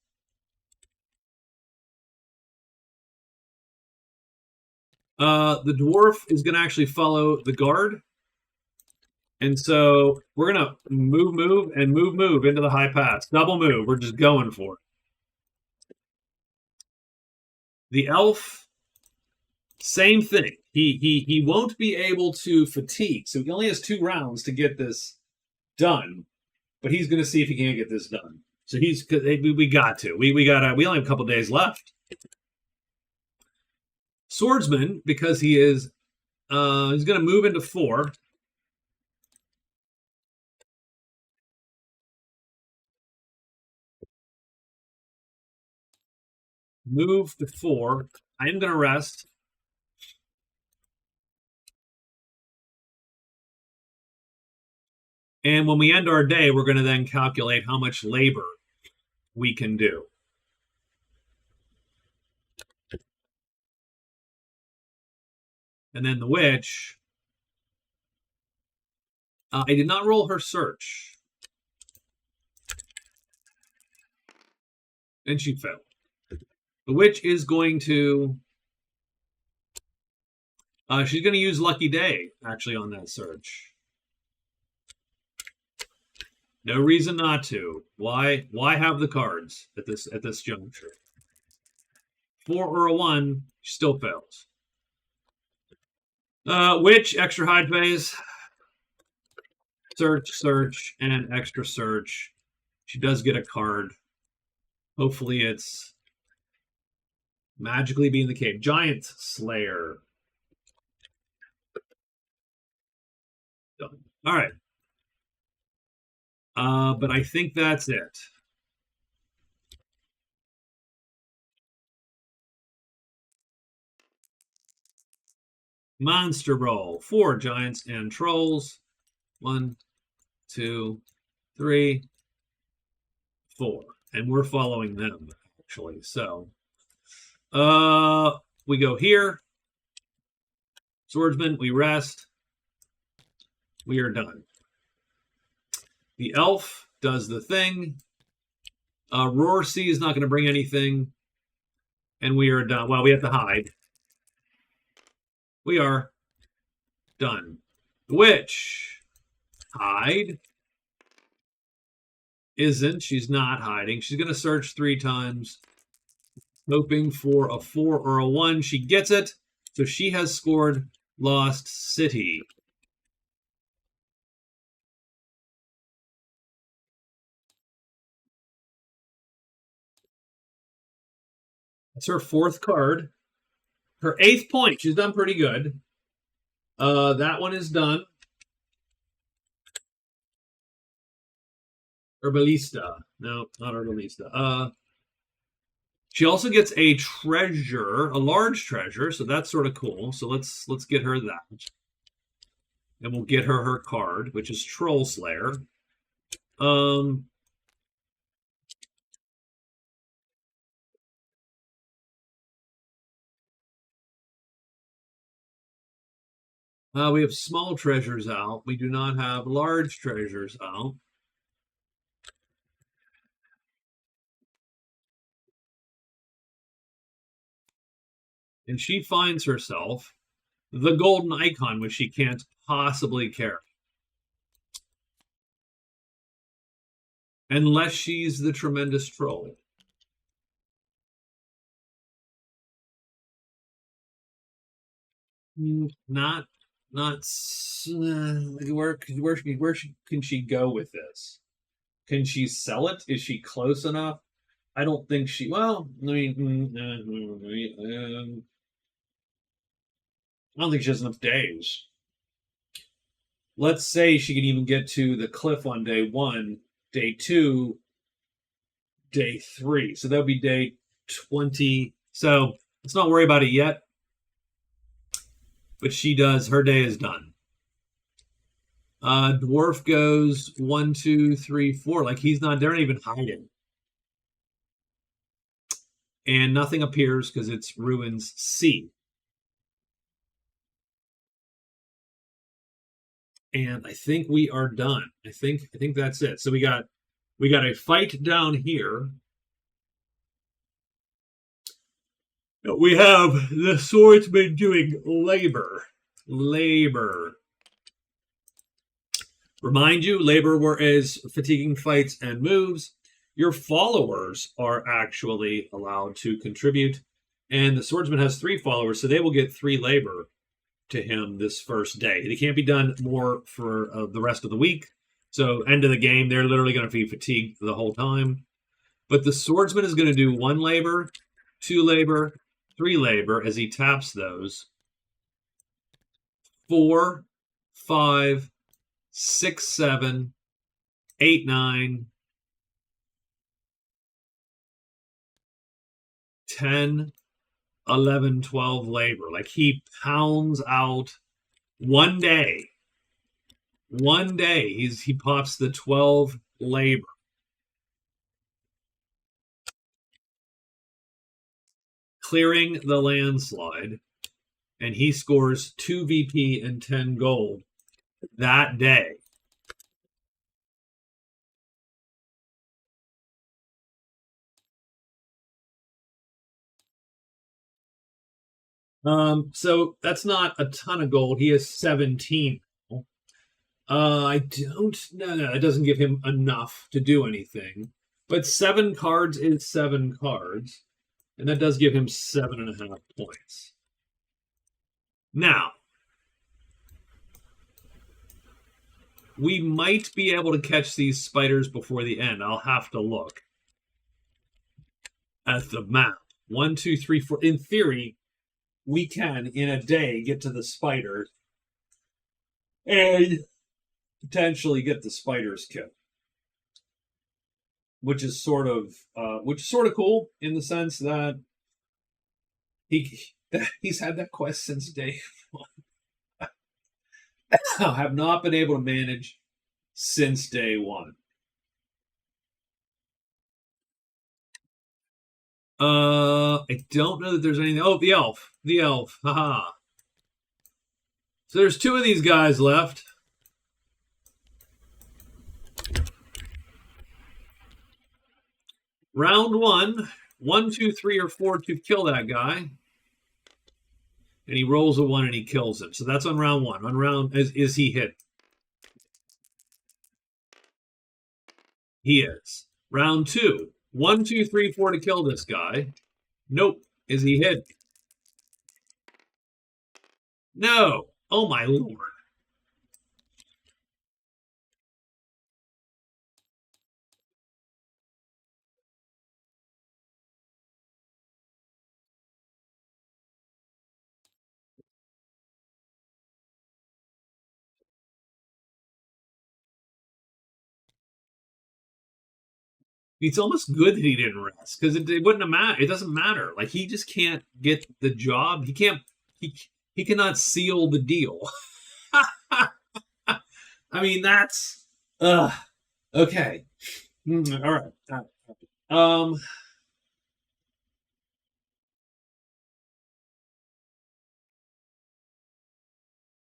The dwarf is going to actually follow the guard. And so we're going to move, and move into the high pass. Double move. We're just going for it. The elf, same thing. He won't be able to fatigue. So he only has 2 rounds to get this done. But he's going to see if he can't get this done. So we got to. We only have a couple days left. Swordsman, because he is he's going to move into 4. Move to 4. I am going to rest. And when we end our day, we're going to then calculate how much labor we can do. And then the witch, I did not roll her search. And she failed. The witch is going to, she's going to use Lucky Day, actually, on that search. No reason not to. Why have the cards at this juncture? 4 or a 1, she still fails. Witch, extra hide phase. Search, and extra search. She does get a card. Hopefully it's magically being the cave. Giant Slayer. Done. All right. But I think that's it. Monster roll. 4 giants and trolls. 1, 2, 3, 4. And we're following them, actually. So, we go here. Swordsman, we rest. We are done. The elf does the thing. Roar Sea is not going to bring anything. And we are done. Well, we have to hide. We are done. The witch. Hide. Isn't. She's not hiding. She's going to search 3 times. Hoping for a 4 or a 1. She gets it. So she has scored Lost City. That's her 4th card. Her 8th point. She's done pretty good. That one is done. Herbalista. No, not Herbalista. She also gets a treasure, a large treasure, so that's sort of cool. So let's get her that. And we'll get her card, which is Troll Slayer. We have small treasures out. We do not have large treasures out. And she finds herself the golden icon, which she can't possibly carry. Unless she's the tremendous troll. Not where can she go with this? Can she sell it? Is she close enough? I don't think she. Well, I mean, I don't think she has enough days. Let's say she can even get to the cliff on day 1, day 2, day 3. So that would be day 20. So let's not worry about it yet. But she does. Her day is done. Dwarf goes 1, 2, 3, 4. Like they're not even hiding. And nothing appears because it's Ruins C. And I think we are done. I think that's it. So we got a fight down here. We have the swordsman doing labor. Labor. Remind you, labor is fatiguing fights and moves. Your followers are actually allowed to contribute. And the swordsman has 3 followers, so they will get 3 labor to him this first day. It can't be done more for the rest of the week. So, end of the game, they're literally going to be fatigued the whole time. But the swordsman is going to do 1 labor, 2 labor, 3 labor as he taps those. 4, 5, 6, 7, 8, 9, 10, 11, 12 labor. Like he pounds out one day. One day he pops the 12 labor. Clearing the landslide. And he scores 2 VP and 10 gold that day. So that's not a ton of gold. He has 17. I don't know. No, it doesn't give him enough to do anything. But 7 cards is 7 cards. And that does give him 7.5 points. Now, we might be able to catch these spiders before the end. I'll have to look at the map. 1, 2, 3, 4. In theory, we can, in a day, get to the spiders and potentially get the spiders killed. Which is sort of cool in the sense that he's had that quest since day 1. I have not been able to manage since day 1. I don't know that there's anything. Oh, the elf. Haha. So there's 2 of these guys left. Round 1, 1, 2, 3, or 4 to kill that guy. And he rolls a 1 and he kills him. So that's on round 1. On round, is he hit? He is. Round 2, 1, 2, 3, 4 to kill this guy. Nope. Is he hit? No. Oh my lord. It's almost good that he didn't rest because it wouldn't have mattered. It doesn't matter. Like he just can't get the job. He can't. He cannot seal the deal. I mean, that's okay. All right.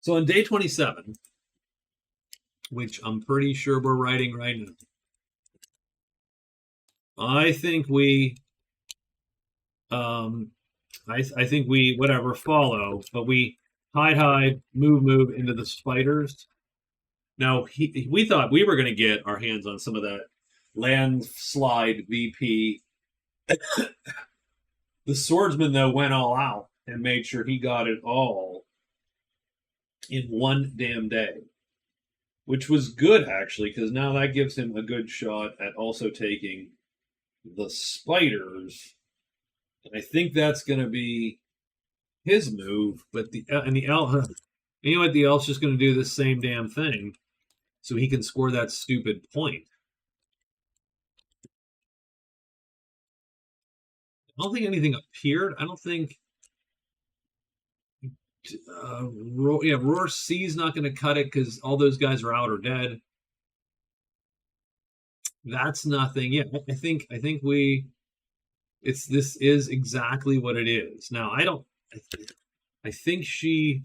So on day 27, which I'm pretty sure we're writing right now, I think we I think we whatever follow, but we hide, move into the spiders. Now we thought we were going to get our hands on some of that landslide VP. The swordsman though went all out and made sure he got it all in one damn day, which was good actually because now that gives him a good shot at also taking the spiders. And I think that's going to be his move, but the elf, you know what? The elf's just going to do the same damn thing, so he can score that stupid point. I don't think anything appeared. I don't think. Roar C's not going to cut it because all those guys are out or dead. That's nothing. Yeah, I think we. This is exactly what it is. Now I think she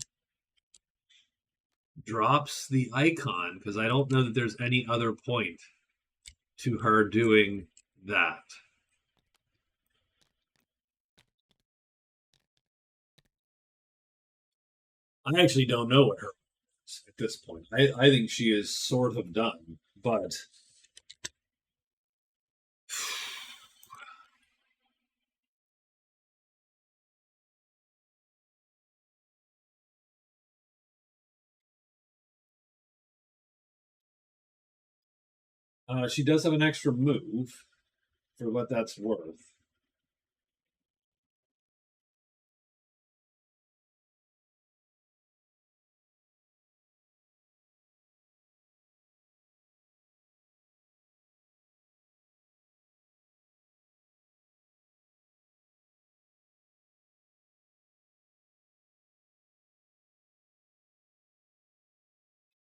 drops the icon because I don't know that there's any other point to her doing that. I actually don't know what her is at this point. I think she is sort of done, but she does have an extra move for what that's worth.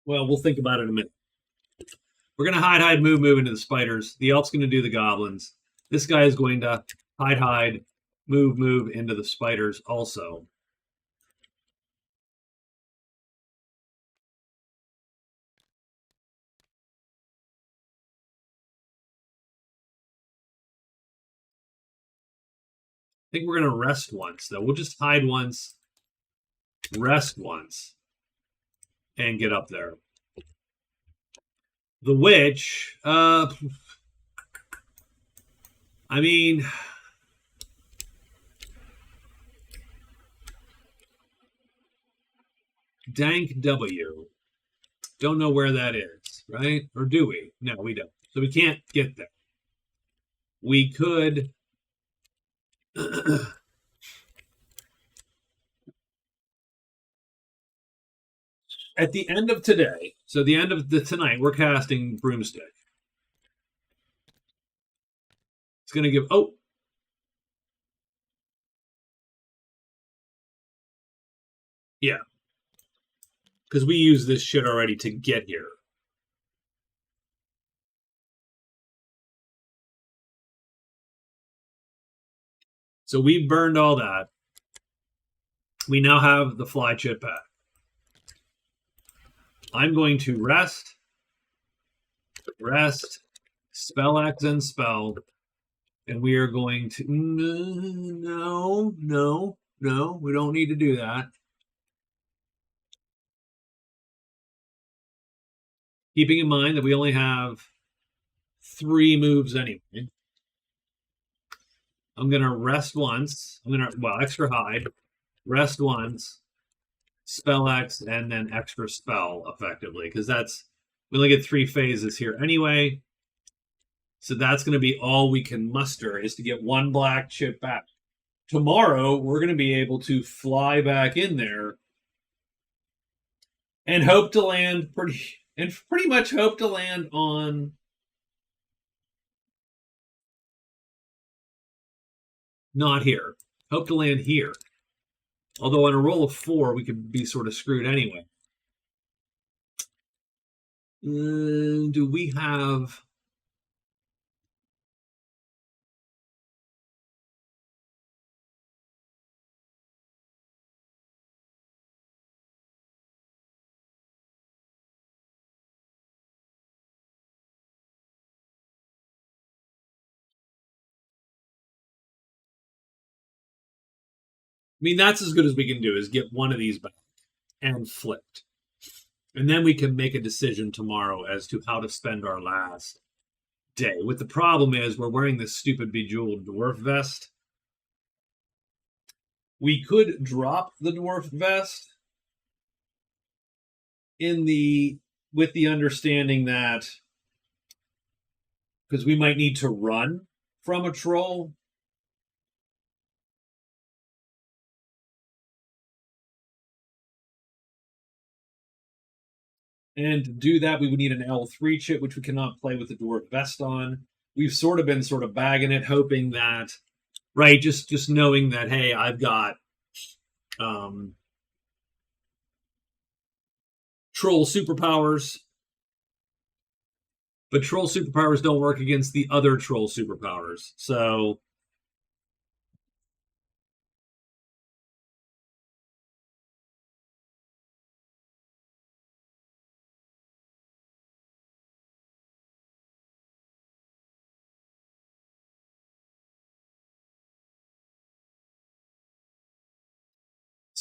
Well, we'll think about it in a minute. We're going to hide, move into the spiders. The elf's going to do the goblins. This guy is going to hide, move into the spiders also. I think we're going to rest once, though. We'll just hide once, rest once, and get up there. The witch, I mean, Dank W. Don't know where that is, right? Or do we? No, we don't. So we can't get there. We could. At the end of today, so the end of the tonight, we're casting Broomstick. It's going to give. Oh, yeah, because we use this shit already to get here. So we burned all that. We now have the fly chip back. I'm going to rest, spell X and spell, and we are going to. No, we don't need to do that. Keeping in mind that we only have 3 moves anyway. I'm going to rest once. Extra hide, rest once, spell X, and then extra spell effectively, because we only get 3 phases here anyway. So that's going to be all we can muster, is to get 1 black chip back. Tomorrow, we're going to be able to fly back in there and hope to land pretty much hope to land on not here. Hope to land here. Although on a roll of 4, we could be sort of screwed anyway. Do we have... I mean, that's as good as we can do, is get one of these back and flipped. And then we can make a decision tomorrow as to how to spend our last day. What the problem is, we're wearing this stupid bejeweled dwarf vest. We could drop the dwarf vest with the understanding that, because we might need to run from a troll. And to do that, we would need an L3 chip, which we cannot play with the dwarf vest on. We've sort of been bagging it, hoping that, right, just knowing that, hey, I've got troll superpowers, but troll superpowers don't work against the other troll superpowers. So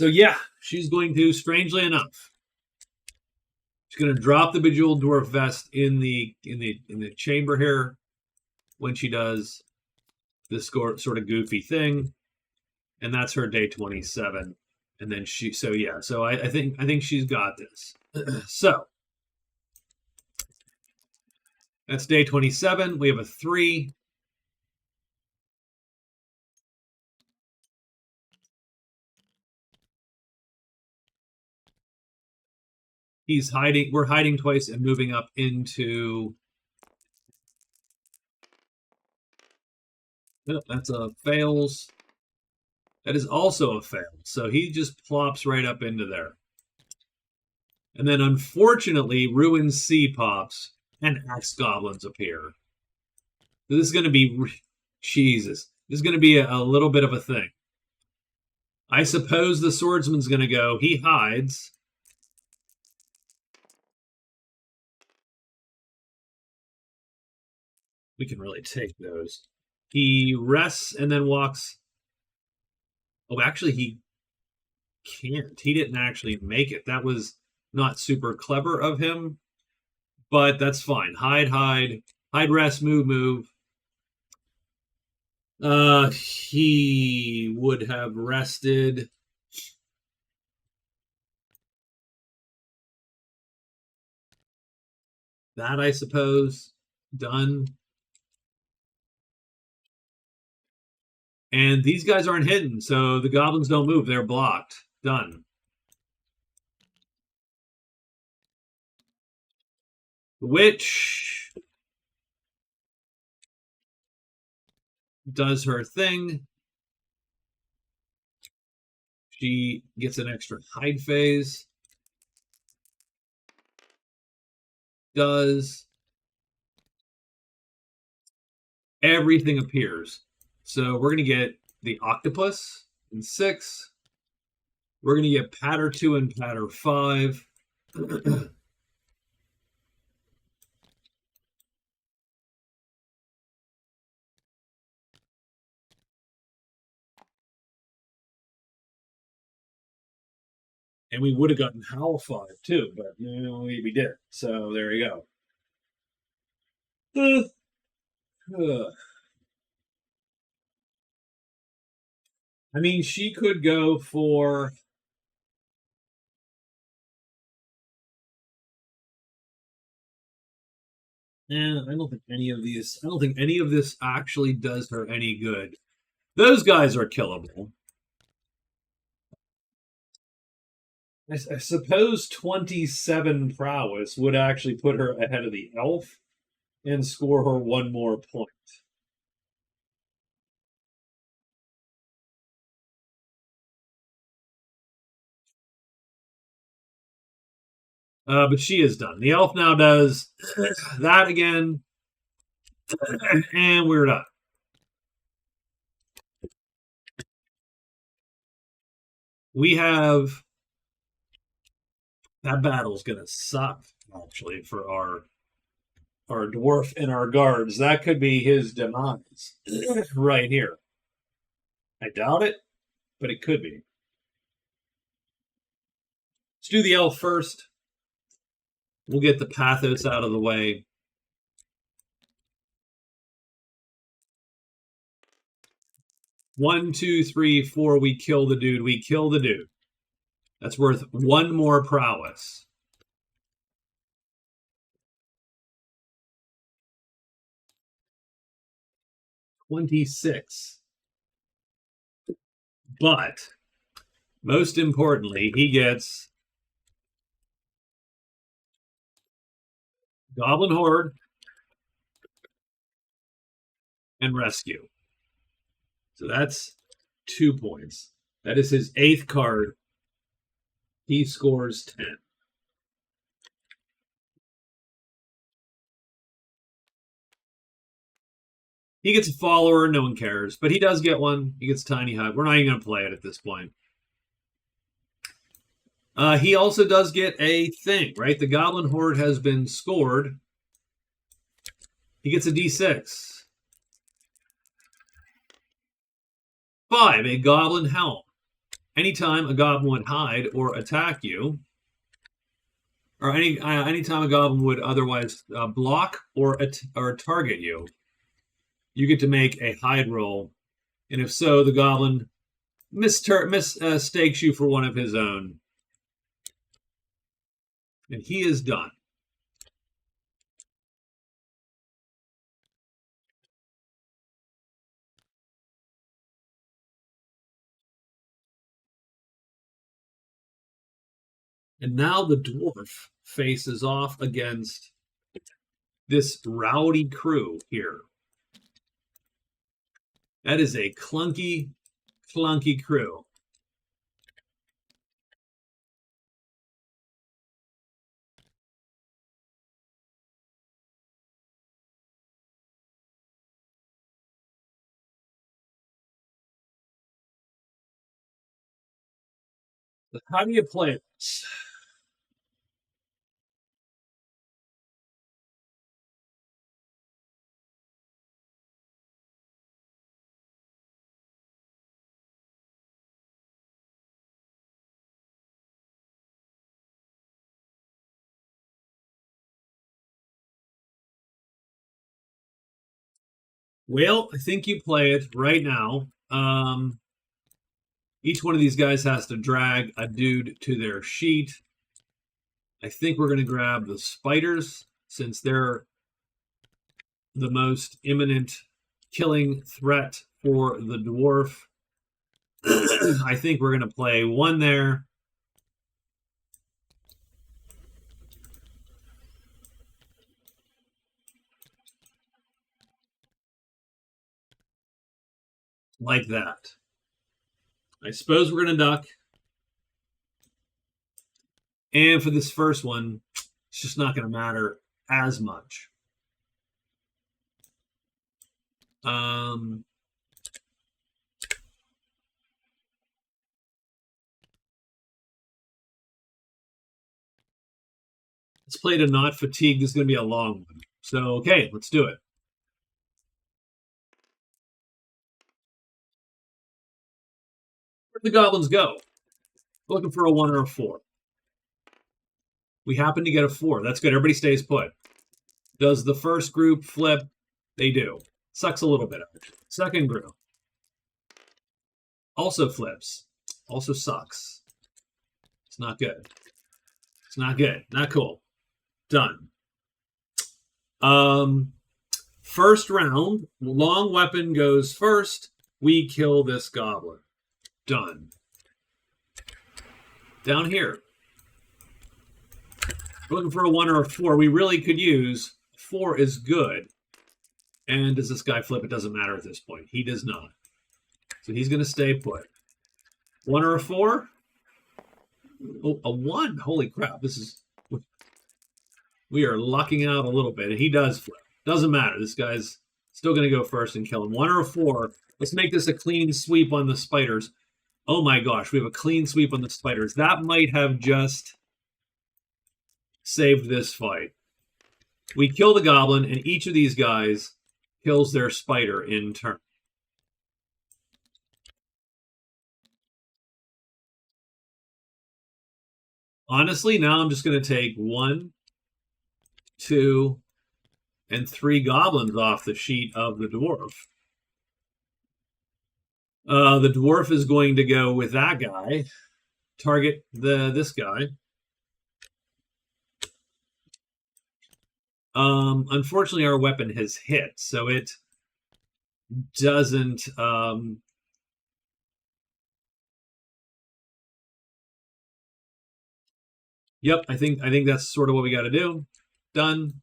yeah, she's going to, strangely enough, she's going to drop the Bejeweled Dwarf Vest in the chamber here when she does this sort of goofy thing, and that's her day 27. And then I think she's got this. So that's day 27. We have a 3. He's hiding. We're hiding twice and moving up into. Oh, that's a fails. That is also a fail. So he just plops right up into there. And then, unfortunately, Ruin C pops and Axe Goblins appear. So this is going to be, Jesus, this is going to be a little bit of a thing. I suppose the Swordsman's going to go, he hides. We can really take those. He rests and then walks. Oh, actually, he can't. He didn't actually make it. That was not super clever of him, but that's fine. Hide, rest, move. He would have rested. That, I suppose. Done. And these guys aren't hidden, so the goblins don't move. They're blocked. Done. The witch does her thing. She gets an extra hide phase. Does. Everything appears. So we're going to get the octopus in 6. We're going to get patter 2 and patter 5. And we would have gotten Howl 5 too, but we did. So there you go. I mean, she could go for. I don't think any of these. I don't think any of this actually does her any good. Those guys are killable. I suppose 27 prowess would actually put her ahead of the elf and score her 1 more point. But she is done. The elf now does that again. And we're done. We have. That battle's going to suck, actually, for our dwarf and our guards. That could be his demise right here. I doubt it, but it could be. Let's do the elf first. We'll get the pathos out of the way. One, 2, 3, 4. We kill the dude. We kill the dude. That's worth 1 more prowess. $26. But most importantly, he gets Goblin Horde and Rescue. So that's 2 points. That is his 8th card. He scores 10. He gets a follower, no one cares, but he does get one. He gets Tiny Hut. We're not even going to play it at this point. He also does get a thing, right? The Goblin Horde has been scored. He gets a D6. 5, a Goblin Helm. Anytime a goblin would hide or attack you, or anytime a goblin would otherwise block or target you, you get to make a hide roll, and if so, the goblin mistakes you for one of his own, and he is done. And now the dwarf faces off against this rowdy crew here. That is a clunky crew. How do you play this? Well, I think you play it right now. Each one of these guys has to drag a dude to their sheet. I think we're going to grab the spiders since they're the most imminent killing threat for the dwarf. I think we're going to play one there. Like that. I suppose we're going to duck. And for this first one, it's just not going to matter as much. Let's play to not fatigue. This is going to be a long one. So, okay, let's do it. Where'd the goblins go? We're looking for a 1 or a 4. We happen to get a 4. That's good. Everybody stays put. Does the first group flip? They do. Sucks a little bit. Second group also flips. Also sucks. It's not good. It's not good. Not cool. Done. First round, long weapon goes first. We kill this goblin. Done. Down here. We're looking for a 1 or a 4. We really could use 4 is good. And does this guy flip? It doesn't matter at this point. He does not. So he's going to stay put. 1 or a 4? Oh, a 1. Holy crap. This is... We are lucking out a little bit. And he does flip. Doesn't matter. This guy's still going to go first and kill him. 1 or a 4. Let's make this a clean sweep on the spiders. Oh my gosh. We have a clean sweep on the spiders. That might have just saved this fight. We kill the goblin, and each of these guys kills their spider in turn. Honestly, now I'm just going to take 1, 2, and 3 goblins off the sheet of the dwarf. The dwarf is going to go with that guy, target this guy. Unfortunately, our weapon has hit, so it doesn't. Yep, I think that's sort of what we got to do. Done.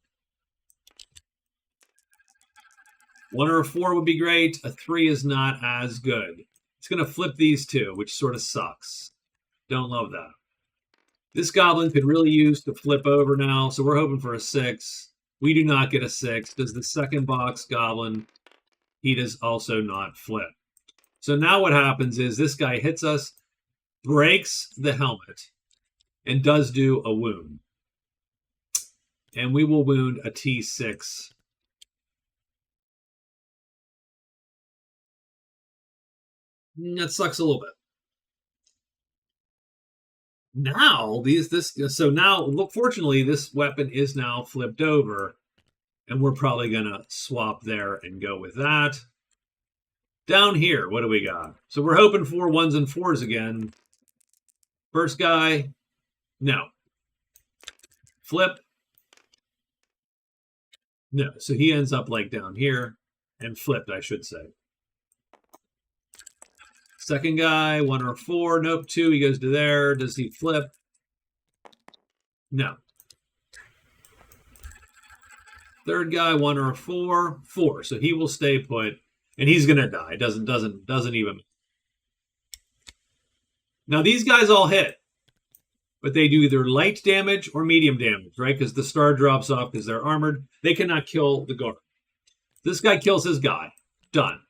1 or a 4 would be great. A 3 is not as good. It's going to flip these two, which sort of sucks. Don't love that. This goblin could really use to flip over now, so we're hoping for a 6. We do not get a 6. Does the second box goblin? He does also not flip. So now what happens is this guy hits us, breaks the helmet, and does do a wound. And we will wound a T6. That sucks a little bit. Now so now look, fortunately this weapon is now flipped over, and we're probably gonna swap there and go with that. Down here, what do we got? So we're hoping for ones and fours again. First guy, no. Flip, no. So he ends up like down here, and flipped, I should say. Second guy, 1 or 4, nope, 2, he goes to there. Does he flip? No. Third guy, 1 or 4, 4. So he will stay put, and he's gonna die. Doesn't even. Now these guys all hit, but they do either light damage or medium damage, right? Because the star drops off because they're armored. They cannot kill the guard. This guy kills his guy. Done.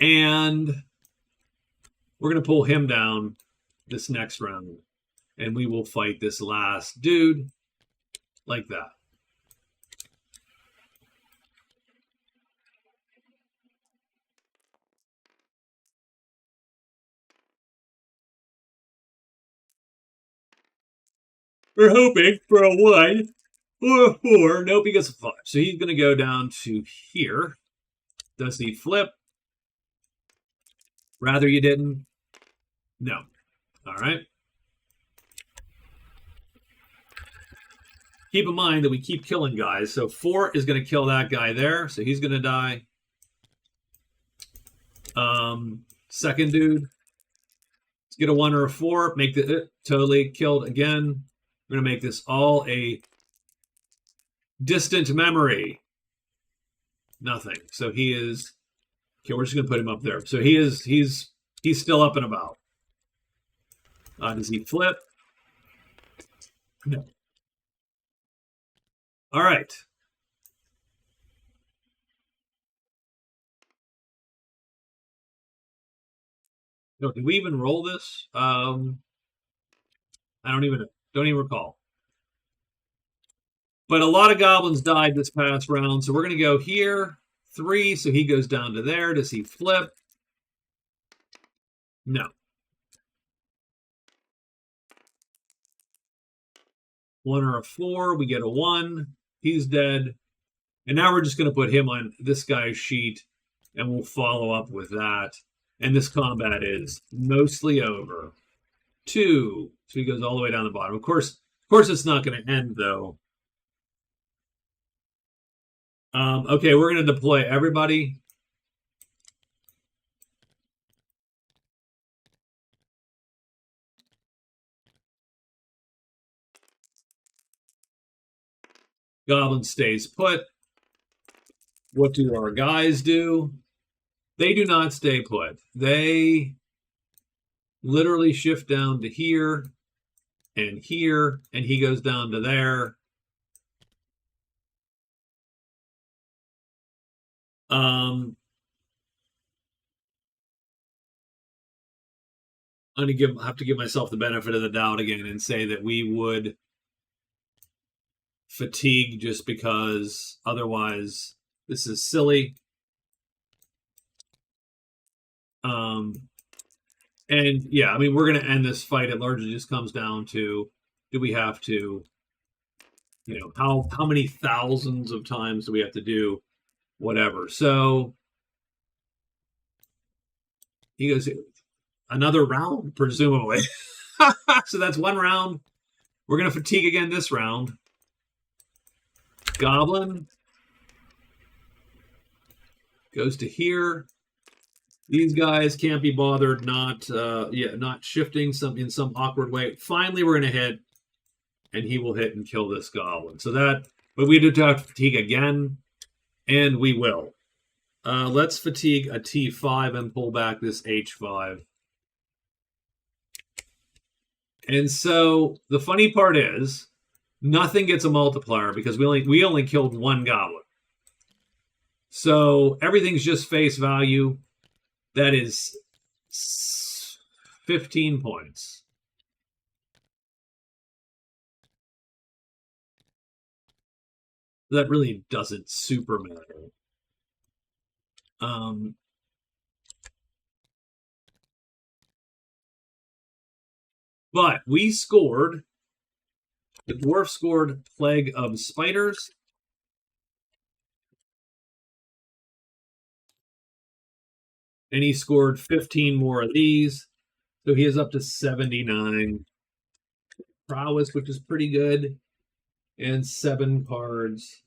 And we're going to pull him down this next round. And we will fight this last dude like that. We're hoping for a 1 or a 4. Nope, he gets a 5. So he's going to go down to here. Does he flip? Rather you didn't? No. All right. Keep in mind that we keep killing guys. So 4 is going to kill that guy there. So he's going to die. Second dude. Let's get a 1 or a 4. Make the totally killed again. We're going to make this all a distant memory. Nothing. So he is. Okay, we're just going to put him up there. So he's still up and about. Does he flip? No. All right. No, did we even roll this? I don't even recall. But a lot of goblins died this past round, so we're going to go here. 3, so he goes down to there. Does he flip? No. 1 or a 4, we get a 1. He's dead. And now we're just going to put him on this guy's sheet, and we'll follow up with that. And this combat is mostly over. 2. So he goes all the way down the bottom. Of course, it's not going to end, though. Okay, we're going to deploy everybody. Goblin stays put. What do our guys do? They do not stay put. They literally shift down to here, and he goes down to there. I'm going to have to give myself the benefit of the doubt again and say that we would fatigue just because otherwise this is silly. And yeah, I mean, we're going to end this fight. It largely just comes down to, do we have to, how many thousands of times do we have to do whatever? So he goes, another round, presumably. So that's 1 round. We're going to fatigue again this round. Goblin goes to here. These guys can't be bothered not shifting in some awkward way. Finally, we're going to hit, and he will hit and kill this goblin. So that, but we do have to fatigue again, and we will. Let's fatigue a T5 and pull back this H5. And so the funny part is, nothing gets a multiplier because we only killed 1 goblin. So everything's just face value. That is 15 points. That really doesn't super matter. But we scored, the dwarf scored Plague of Spiders. And he scored 15 more of these. So he is up to 79 prowess, which is pretty good. And 7 cards.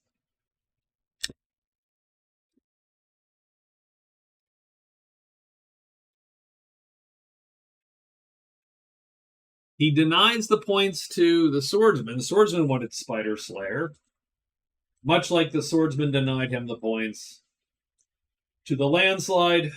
He denies the points to the swordsman. The swordsman wanted Spider Slayer, much like the swordsman denied him the points to the landslide.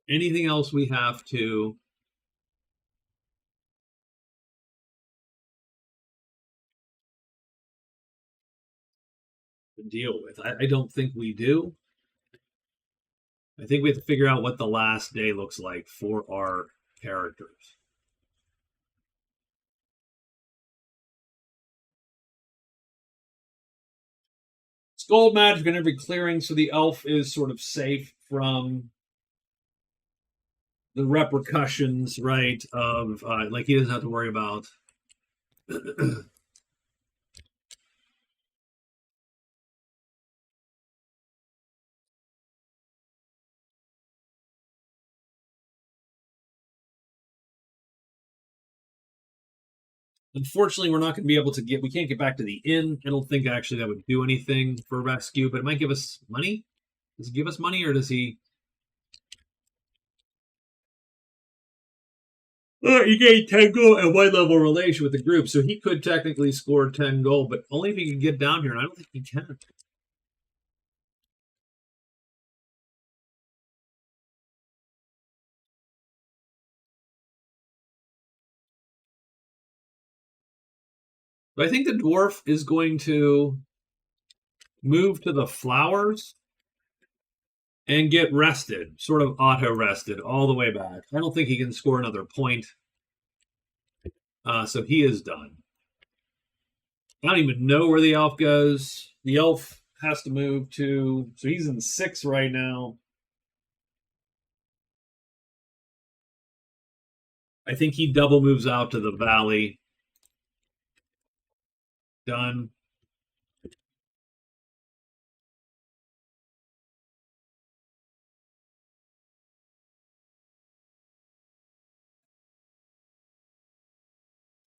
Anything else we have to deal with? I don't think we do. I think we have to figure out what the last day looks like for our characters. It's gold magic in every clearing, so the elf is sort of safe from the repercussions, right? Of like he doesn't have to worry about. Unfortunately, we're not going to be able to get. We can't get back to the inn. I don't think actually that would do anything for rescue, but it might give us money. Does he give us money, or does he? You gain 10 gold at one level relation with the group, so he could technically score 10 gold, but only if he can get down here, and I don't think he can. But I think the dwarf is going to move to the flowers and get rested, sort of auto rested all the way back. I don't think he can score another point. So he is done. I don't even know where the elf goes. The elf has to move to, so he's in 6 right now. I think he double moves out to the valley. Done.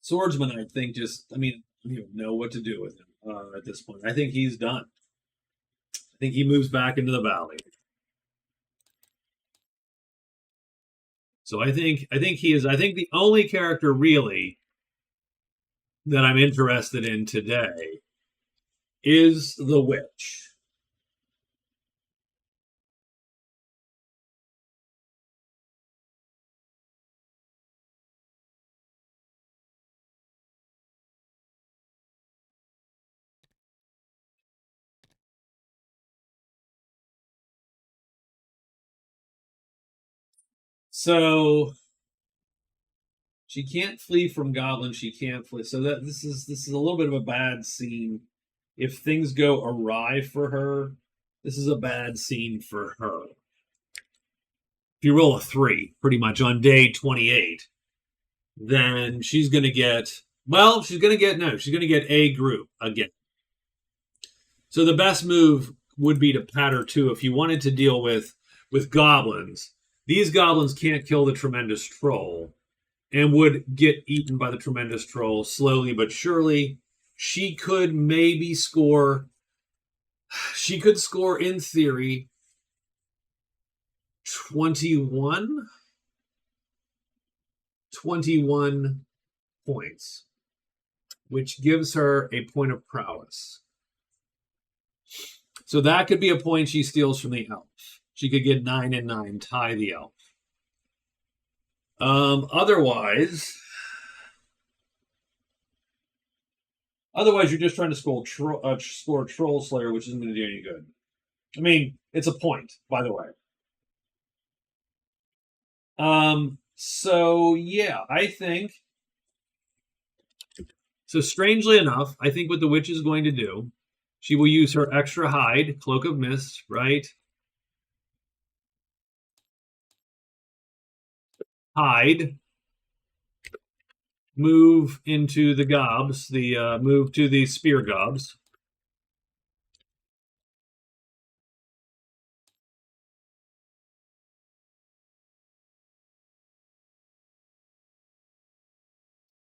Swordsman, I think, just, I mean, you don't know what to do with him at this point. I think he's done. I think he moves back into the valley. So I think he is. I think the only character really that I'm interested in today is the witch. So she can't flee from goblins. She can't flee. So that this is a little bit of a bad scene. If things go awry for her, this is a bad scene for her. If you roll a 3, pretty much on day 28, then she's going to get. Well, she's going to get no. She's going to get a group again. So the best move would be to pat her too if you wanted to deal with goblins. These goblins can't kill the tremendous troll and would get eaten by the tremendous troll slowly but surely. She could maybe score. She could score in theory 21 points, which gives her a point of prowess. So that could be a point she steals from the elf. She could get 9 and 9, tie the elf. Otherwise, you're just trying to score Troll Slayer, which isn't going to do any good. I mean, it's a point, by the way. So yeah, I think so. Strangely enough, I think what the witch is going to do, she will use her extra hide, cloak of mist, right? Hide, move into the gobs, the move to the spear gobs.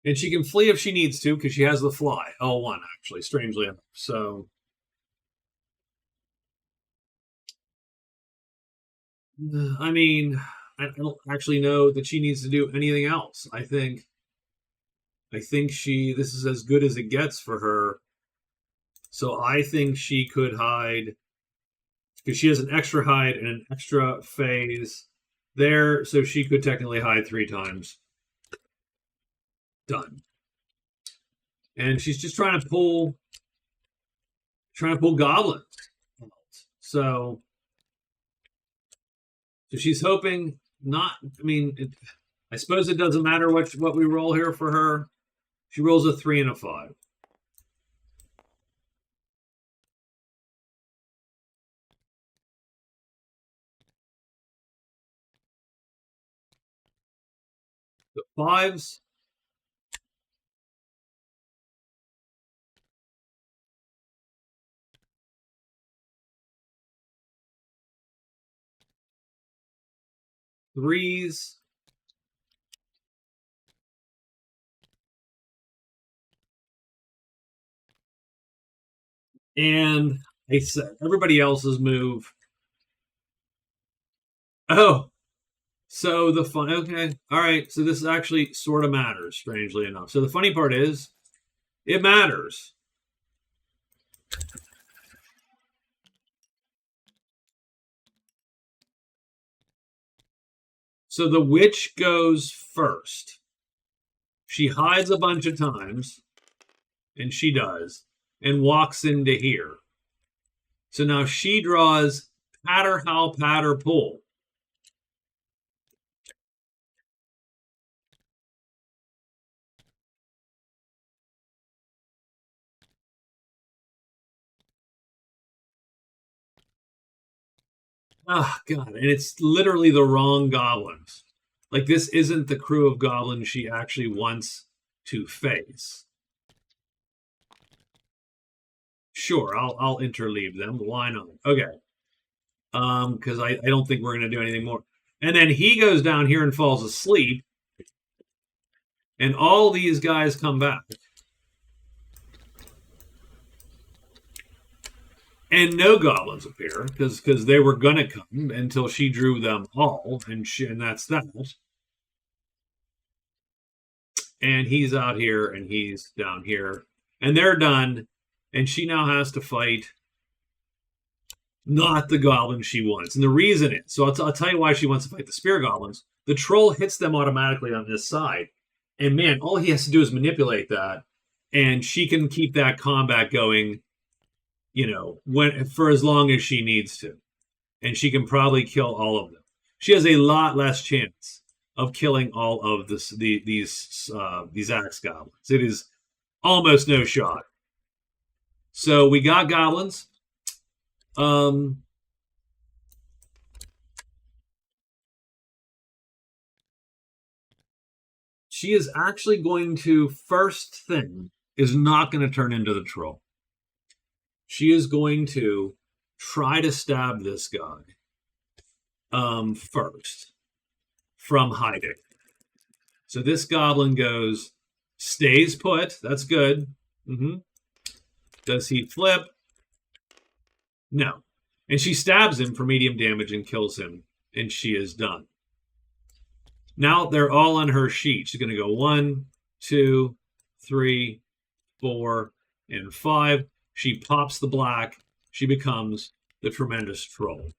And she can flee if she needs to because she has the fly. L1, actually, strangely enough. So, I mean, I don't actually know that she needs to do anything else. I think this is as good as it gets for her. So I think she could hide because she has an extra hide and an extra phase there. So she could technically hide 3 times. Done. And she's just trying to pull goblins. So she's hoping not. I mean, I suppose it doesn't matter what we roll here for her. She rolls a 3 and a 5. The 5s. Threes. And I said everybody else's move. Oh, so the fun. Okay, all right. So this actually sort of matters, strangely enough. So the funny part is, it matters. So the witch goes first. She hides a bunch of times, and she does, and walks into here. So now she draws patter, howl, patter, pull. Oh, God. And it's literally the wrong goblins. Like, this isn't the crew of goblins she actually wants to face. Sure, I'll interleave them. Why not? Okay. Because I don't think we're going to do anything more. And then he goes down here and falls asleep. And all these guys come back. And no goblins appear because they were gonna come until she drew them all, and that's that. And he's out here and he's down here, and they're done, and she now has to fight not the goblins she wants. And the reason is, so I'll tell you why she wants to fight the spear goblins. The troll hits them automatically on this side, and man, all he has to do is manipulate that, and she can keep that combat going, for as long as she needs to, and she can probably kill all of them. She has a lot less chance of killing all of these axe goblins. It is almost no shot. So we got goblins. She is actually going to, first thing, is not going to turn into the troll. She is going to try to stab this guy first from hiding. So this goblin stays put. That's good. Does he flip? No. And she stabs him for medium damage and kills him, and she is done. Now they're all on her sheet. She's going to go 1, 2, 3, 4, and 5. She pops the black. She becomes the tremendous troll.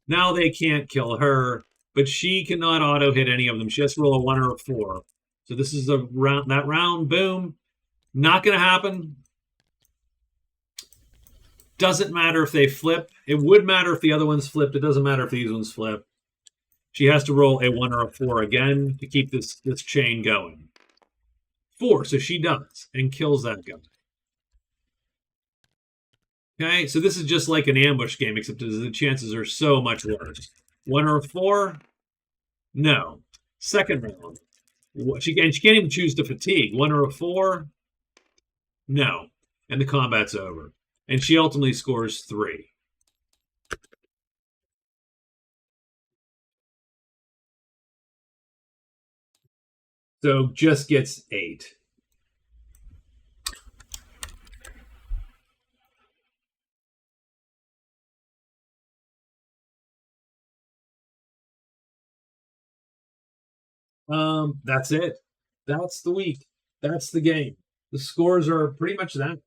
Now they can't kill her, but she cannot auto hit any of them. She has to roll a 1 or a 4. So this is that round. Boom. Not going to happen. Doesn't matter if they flip. It would matter if the other ones flipped. It doesn't matter if these ones flip. She has to roll a 1 or a 4 again to keep this chain going. 4, so she does, and kills that guy. Okay, so this is just like an ambush game, except the chances are so much worse. 1 or a 4? No. Second round. She can't even choose to fatigue. 1 or a 4? No. And the combat's over. And she ultimately scores 3. So just gets 8. That's it. That's the week. That's the game. The scores are pretty much that.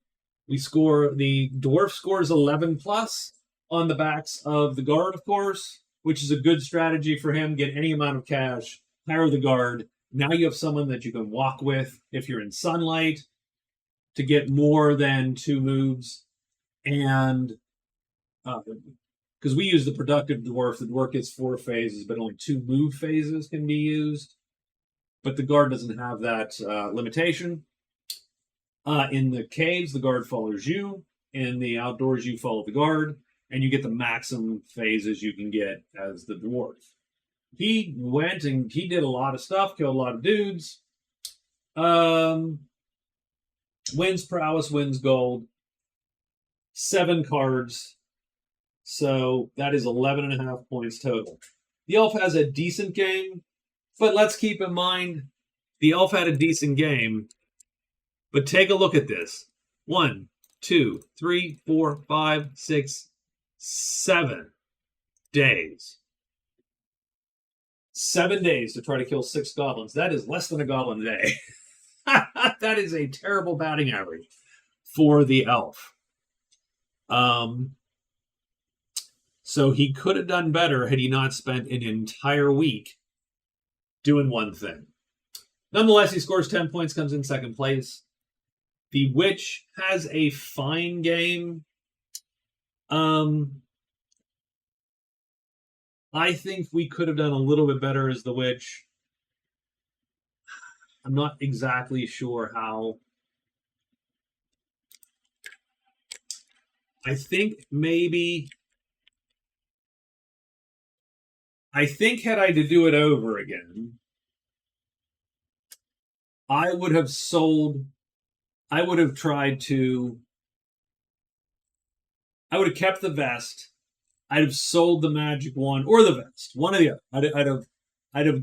The dwarf scores 11 plus on the backs of the guard, of course, which is a good strategy for him. Get any amount of cash, hire the guard. Now you have someone that you can walk with if you're in sunlight to get more than 2 moves. And because we use the productive dwarf, the dwarf gets 4 phases, but only 2 move phases can be used. But the guard doesn't have that limitation. In the caves, the guard follows you. In the outdoors, you follow the guard, and you get the maximum phases you can get as the dwarf. He went and he did a lot of stuff, killed a lot of dudes. Wins prowess, wins gold. 7 cards. So that is 11.5 points total. The elf has a decent game, but let's keep in mind the elf had a decent game. But take a look at this. 1, 2, 3, 4, 5, 6, 7 days. 7 days to try to kill 6 goblins. That is less than a goblin a day. That is a terrible batting average for the elf. So he could have done better had he not spent an entire week doing one thing. Nonetheless, he scores 10 points, comes in second place. The witch has a fine game. I think we could have done a little bit better as the witch. I'm not exactly sure how. I think had I to do it over again, I would have kept the vest. I'd have sold the magic wand or the vest, one or the other. I'd have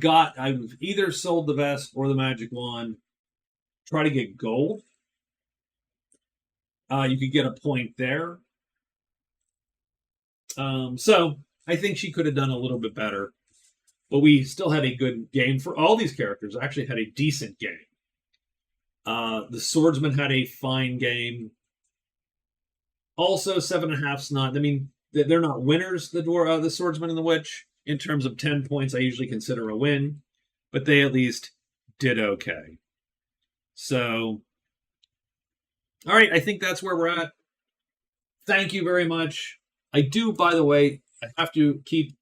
either sold the vest or the magic wand. Try to get gold. You could get a point there. So I think she could have done a little bit better, but we still had a good game for all these characters. Actually, had a decent game. The swordsman had a fine game. Also, 7.5's not. I mean, they're not winners. The swordsman and the witch, in terms of 10 points, I usually consider a win, but they at least did okay. So, all right, I think that's where we're at. Thank you very much. I do, by the way, I have to keep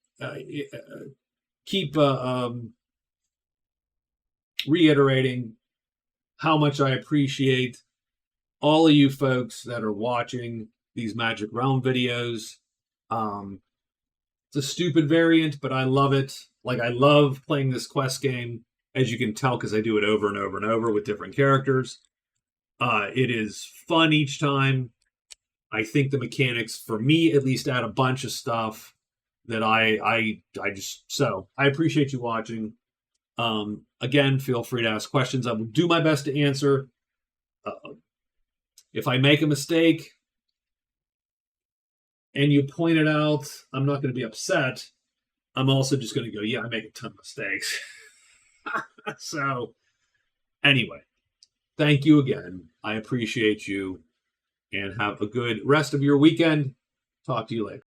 reiterating how much I appreciate all of you folks that are watching these Magic Realm videos. It's a stupid variant, but I love it. Like, I love playing this quest game, as you can tell, because I do it over and over and over with different characters. It is fun each time. I think the mechanics, for me at least, add a bunch of stuff that I appreciate you watching. Again, feel free to ask questions. I will do my best to answer. If I make a mistake and you point it out, I'm not going to be upset. I'm also just going to go, yeah, I make a ton of mistakes. So, anyway, thank you again. I appreciate you, and have a good rest of your weekend. Talk to you later.